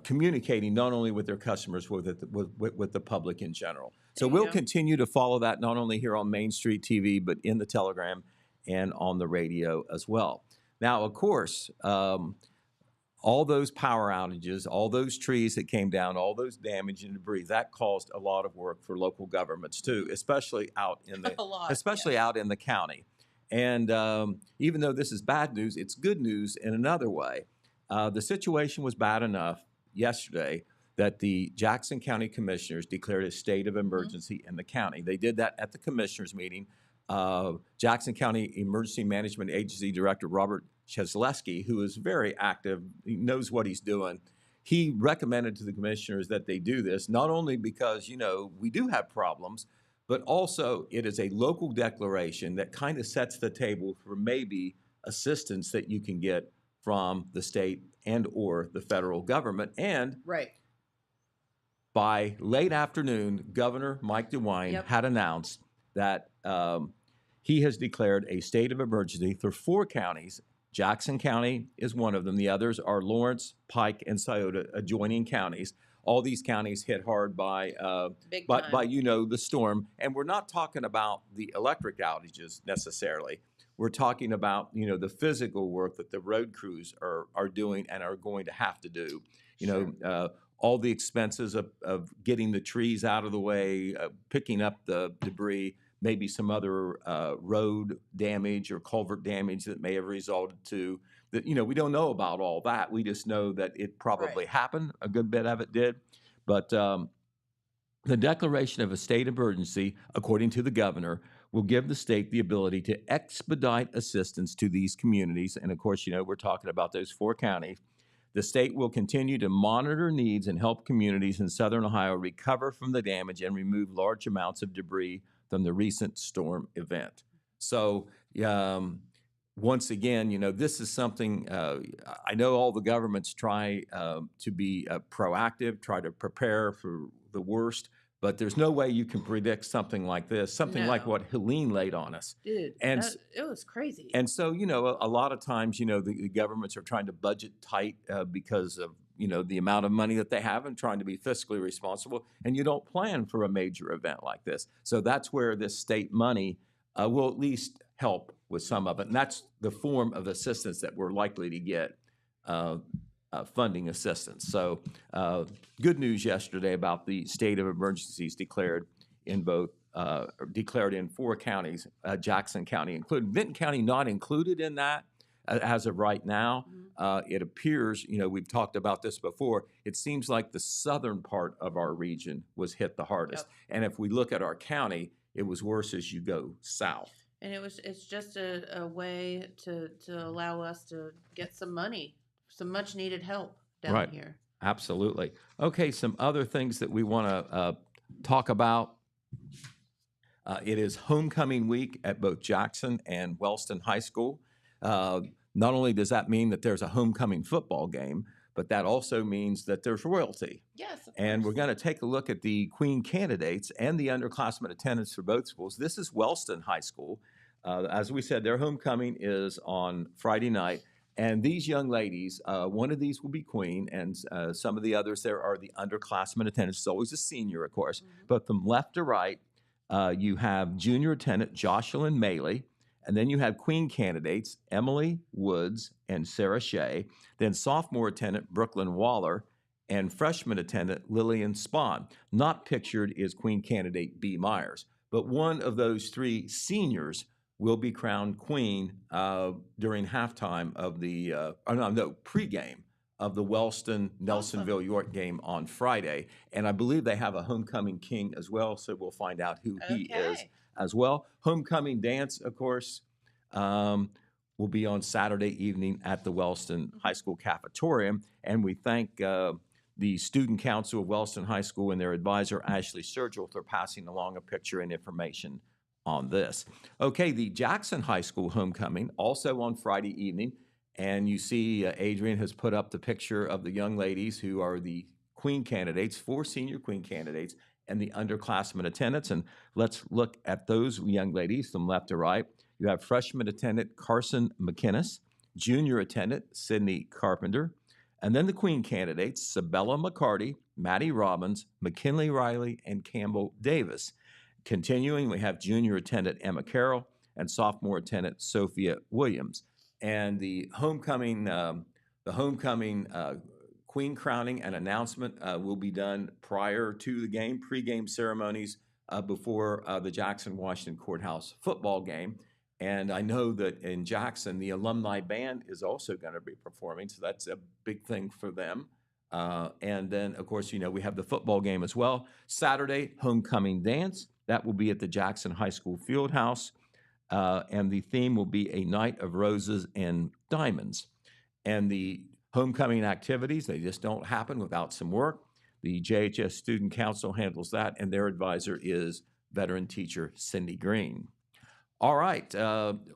communicating not only with their customers, with the public in general. So There you we'll go. continue to follow that, not only here on Main Street TV, but in the Telegram and on the radio as well. Now, of course, all those power outages, all those trees that came down, all those damage and debris, that caused a lot of work for local governments too, especially out in the A lot, especially yes. out in the county. And even though this is bad news, it's good news in another way. The situation was bad enough yesterday that the Jackson County Commissioners declared a state of emergency in the county. They did that at the Commissioners meeting. Jackson County Emergency Management Agency Director Robert Chesleski, who is very active, he knows what he's doing. He recommended to the commissioners that they do this, not only because, we do have problems, but also it is a local declaration that kind of sets the table for maybe assistance that you can get from the state and or the federal government. And Right. by late afternoon, Governor Mike DeWine Yep. had announced that he has declared a state of emergency for 4 counties. Jackson County is one of them. The others are Lawrence, Pike, and Scioto, adjoining counties. All these counties hit hard by Big by time. the storm. And we're not talking about the electric outages necessarily. We're talking about, the physical work that the road crews are doing and are going to have to do. All the expenses of getting the trees out of the way, picking up the debris, maybe some other road damage or culvert damage that may have resulted to that. We don't know about all that. We just know that it probably Right. happened. A good bit of it did. But the declaration of a state emergency, according to the governor, will give the state the ability to expedite assistance to these communities. And of course, we're talking about those 4 counties. The state will continue to monitor needs and help communities in southern Ohio recover from the damage and remove large amounts of debris from the recent storm event. So once again, this is something, I know all the governments try to be proactive, try to prepare for the worst, but there's no way you can predict something like this, something like No. what Helene laid on us. Dude, And it was crazy. And so, a lot of times, the governments are trying to budget tight because of, the amount of money that they have and trying to be fiscally responsible. And you don't plan for a major event like this. So that's where this state money will at least help with some of it. And that's the form of assistance that we're likely to get, funding assistance. So good news yesterday about the state of emergencies declared in 4 counties, Jackson County included. Vinton County not included in that, as of right now. Mhm. It appears, we've talked about this before, it seems like the southern part of our region was hit the hardest. Yep. And if we look at our county, it was worse as you go south. And it's just a way to allow us to get some money, some much needed help down Right. here. Absolutely. Okay, some other things that we want to talk about. It is homecoming week at both Jackson and Wellston High School. Not only does that mean that there's a homecoming football game, but that also means that there's royalty. Yes, of And we're course. going to take a look at the Queen candidates and the underclassmen attendance for both schools. This is Wellston High School. As we said, their homecoming is on Friday night. And these young ladies, one of these will be Queen, and some of the others there are the underclassmen attendants. It's always a senior, of course. Mhm. But from left to right, you have junior attendant Jocelyn Maley, and then you have Queen candidates Emily Woods and Sarah Shea, then sophomore attendant Brooklyn Waller, and freshman attendant Lillian Spahn. Not pictured is Queen candidate B. Myers, but one of those three seniors will be crowned Queen during halftime of the, pregame of the Wellston-Nelsonville York game on Friday. And I believe they have a homecoming king as well, so we'll find out who he is Okay. as well. Homecoming dance, of course, will be on Saturday evening at the Wellston High School cafeteria. And we thank the Student Council of Wellston High School and their advisor, Ashley Sergel, for passing along a picture and information on this. Okay, the Jackson High School homecoming, also on Friday evening. And you see Adrian has put up the picture of the young ladies who are the Queen candidates, 4 senior Queen candidates, and the underclassmen attendants. And let's look at those young ladies from left to right. You have freshman attendant Carson McInnes, junior attendant Sydney Carpenter, and then the Queen candidates, Sabella McCarty, Maddie Robbins, McKinley Riley, and Campbell Davis. Continuing, we have junior attendant Emma Carroll and sophomore attendant Sophia Williams. And the homecoming Queen crowning and announcement will be done prior to the game, pregame ceremonies before the Jackson-Washington Courthouse football game. And I know that in Jackson, the alumni band is also going to be performing, so that's a big thing for them. And then, of course, we have the football game as well. Saturday, homecoming dance. That will be at the Jackson High School Fieldhouse. And the theme will be a night of roses and diamonds. And the homecoming activities, they just don't happen without some work. The JHS Student Council handles that, and their advisor is veteran teacher Cindy Green. All right,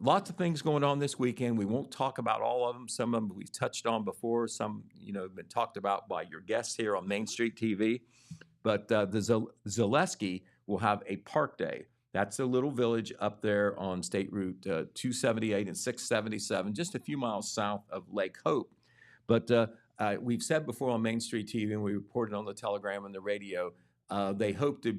lots of things going on this weekend. We won't talk about all of them. Some of them we've touched on before. Some, have been talked about by your guests here on Main Street TV. But the Zaleski will have a park day. That's a little village up there on State Route 278 and 677, just a few miles south of Lake Hope. But we've said before on Main Street TV, and we reported on the telegram and the radio, they hope to,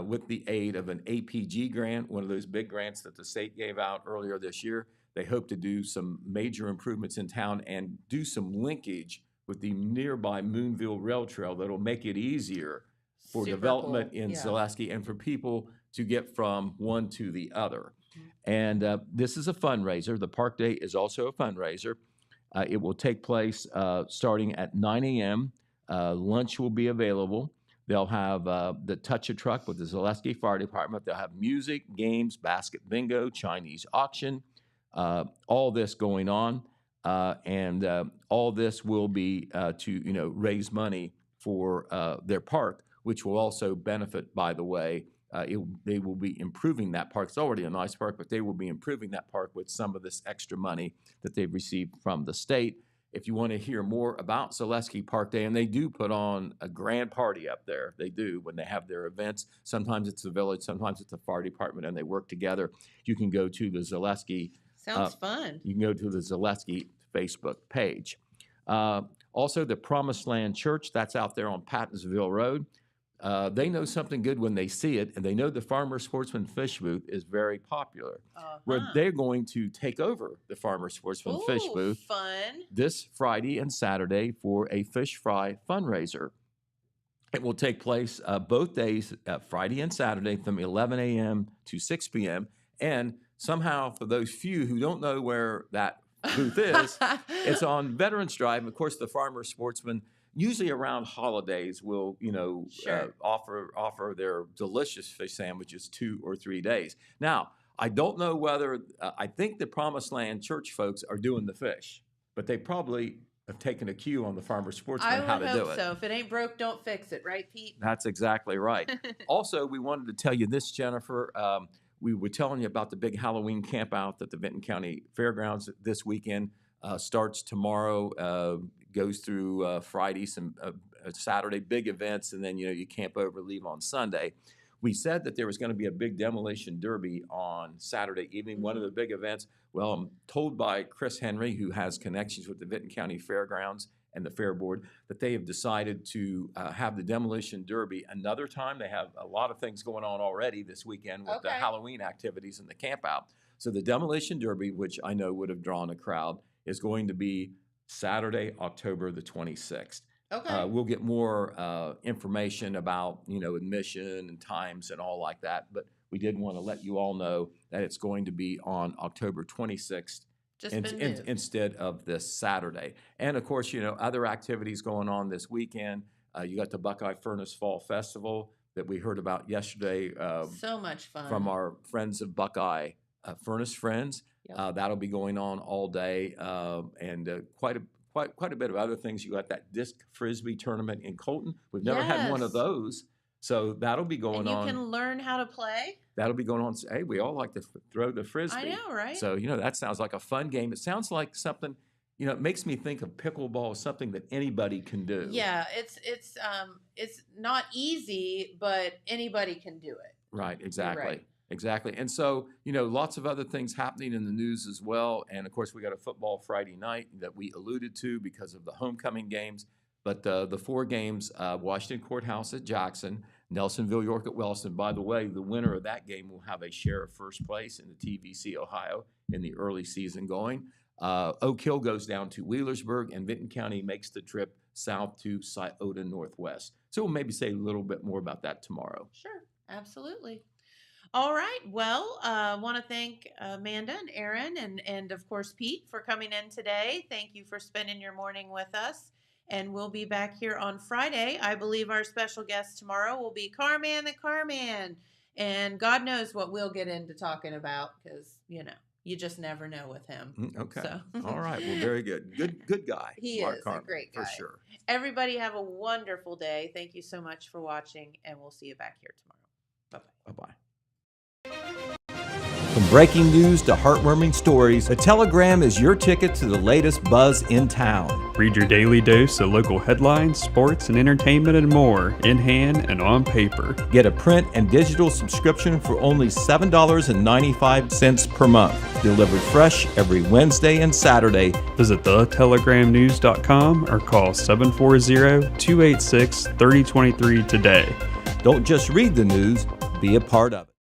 with the aid of an APG grant, one of those big grants that the state gave out earlier this year, they hope to do some major improvements in town and do some linkage with the nearby Moonville Rail Trail that'll make it easier for Super development cool. in Yeah. Zaleski and for people to get from one to the other. And this is a fundraiser. The Park Day is also a fundraiser. It will take place starting at 9 a.m. Lunch will be available. They'll have the Touch a Truck with the Zaleski Fire Department. They'll have music, games, basket bingo, Chinese auction, all this going on. And all this will be to raise money for their park, which will also benefit, by the way, they will be improving that park. It's already a nice park, but they will be improving that park with some of this extra money that they've received from the state. If you want to hear more about Zaleski Park Day, and they do put on a grand party up there. They do when they have their events. Sometimes it's the village, sometimes it's the fire department, and they work together. You can go to the Zaleski. Sounds fun. You can go to the Zaleski Facebook page. Also, the Promised Land Church, that's out there on Pattonsville Road. They know something good when they see it, and they know the Farmer Sportsman Fish Booth is very popular. Where they're going to take over the Farmer Sportsman Fish Booth Fun. this Friday and Saturday for a fish fry fundraiser. It will take place both days, Friday and Saturday, from 11 a.m. to 6 p.m. And somehow, for those few who don't know where that booth is. It's on Veterans Drive. And of course, the farmer sportsman, usually around holidays, will Sure. offer their delicious fish sandwiches 2 or 3 days. Now, I don't know whether I think the Promised Land church folks are doing the fish, but they probably have taken a cue on the farmer sportsman I how would to do hope it. so. If it ain't broke, don't fix it, right, Pete? That's exactly right. Also, we wanted to tell you this, Jennifer. We were telling you about the big Halloween camp out at the Vinton County Fairgrounds this weekend. Starts tomorrow, goes through Friday, some Saturday, big events, and then you camp over, leave on Sunday. We said that there was going to be a big demolition derby on Saturday evening, one of the big events. Well, I'm told by Chris Henry, who has connections with the Vinton County Fairgrounds and the Fair Board, that they have decided to have the demolition derby another time. They have a lot of things going on already this weekend with the Okay. Halloween activities and the camp out. So the demolition derby, which I know would have drawn a crowd, is going to be Saturday, October the 26th. Okay. We'll get more information about, admission and times and all like that. But we did want to let you all know that it's going to be on October 26th Just been moved. instead of this Saturday. And of course, other activities going on this weekend. You got the Buckeye Furnace Fall Festival that we heard about yesterday So much fun. from our friends of Buckeye Furnace Friends. Yep. That'll be going on all day, and quite a bit of other things. You got that disc frisbee tournament in Colton. We've never had one of Yes. those, so that'll be going and you on. can learn how to play. That'll be going on. Hey, we all like to throw the frisbee. I know, right? So that sounds like a fun game. It sounds like something. It makes me think of pickleball, something that anybody can do. Yeah, it's not easy, but anybody can do it. Right, exactly. right. Exactly. And so, lots of other things happening in the news as well. And of course, we got a football Friday night that we alluded to because of the homecoming games. But the 4 games, Washington Courthouse at Jackson, Nelsonville, York at Wellston. By the way, the winner of that game will have a share of first place in the TVC Ohio in the early season going. Oak Hill goes down to Wheelersburg, and Vinton County makes the trip south to Scioto Northwest. So we'll maybe say a little bit more about that tomorrow. Sure, absolutely. All right. Well, I want to thank Amanda and Aaron and of course Pete for coming in today. Thank you for spending your morning with us. And we'll be back here on Friday. I believe our special guest tomorrow will be Carman the Carman. And God knows what we'll get into talking about because, you just never know with him. Okay. So. All right. Well, very good. Good guy. He Mark is a Carman, great guy. for sure. Everybody have a wonderful day. Thank you so much for watching, and we'll see you back here tomorrow. Bye-bye. Bye-bye. From breaking news to heartwarming stories, The Telegram is your ticket to the latest buzz in town. Read your daily dose of local headlines, sports, and entertainment and more in hand and on paper. Get a print and digital subscription for only $7.95 per month. Delivered fresh every Wednesday and Saturday. Visit thetelegramnews.com or call 740-286-3023 today. Don't just read the news, be a part of it.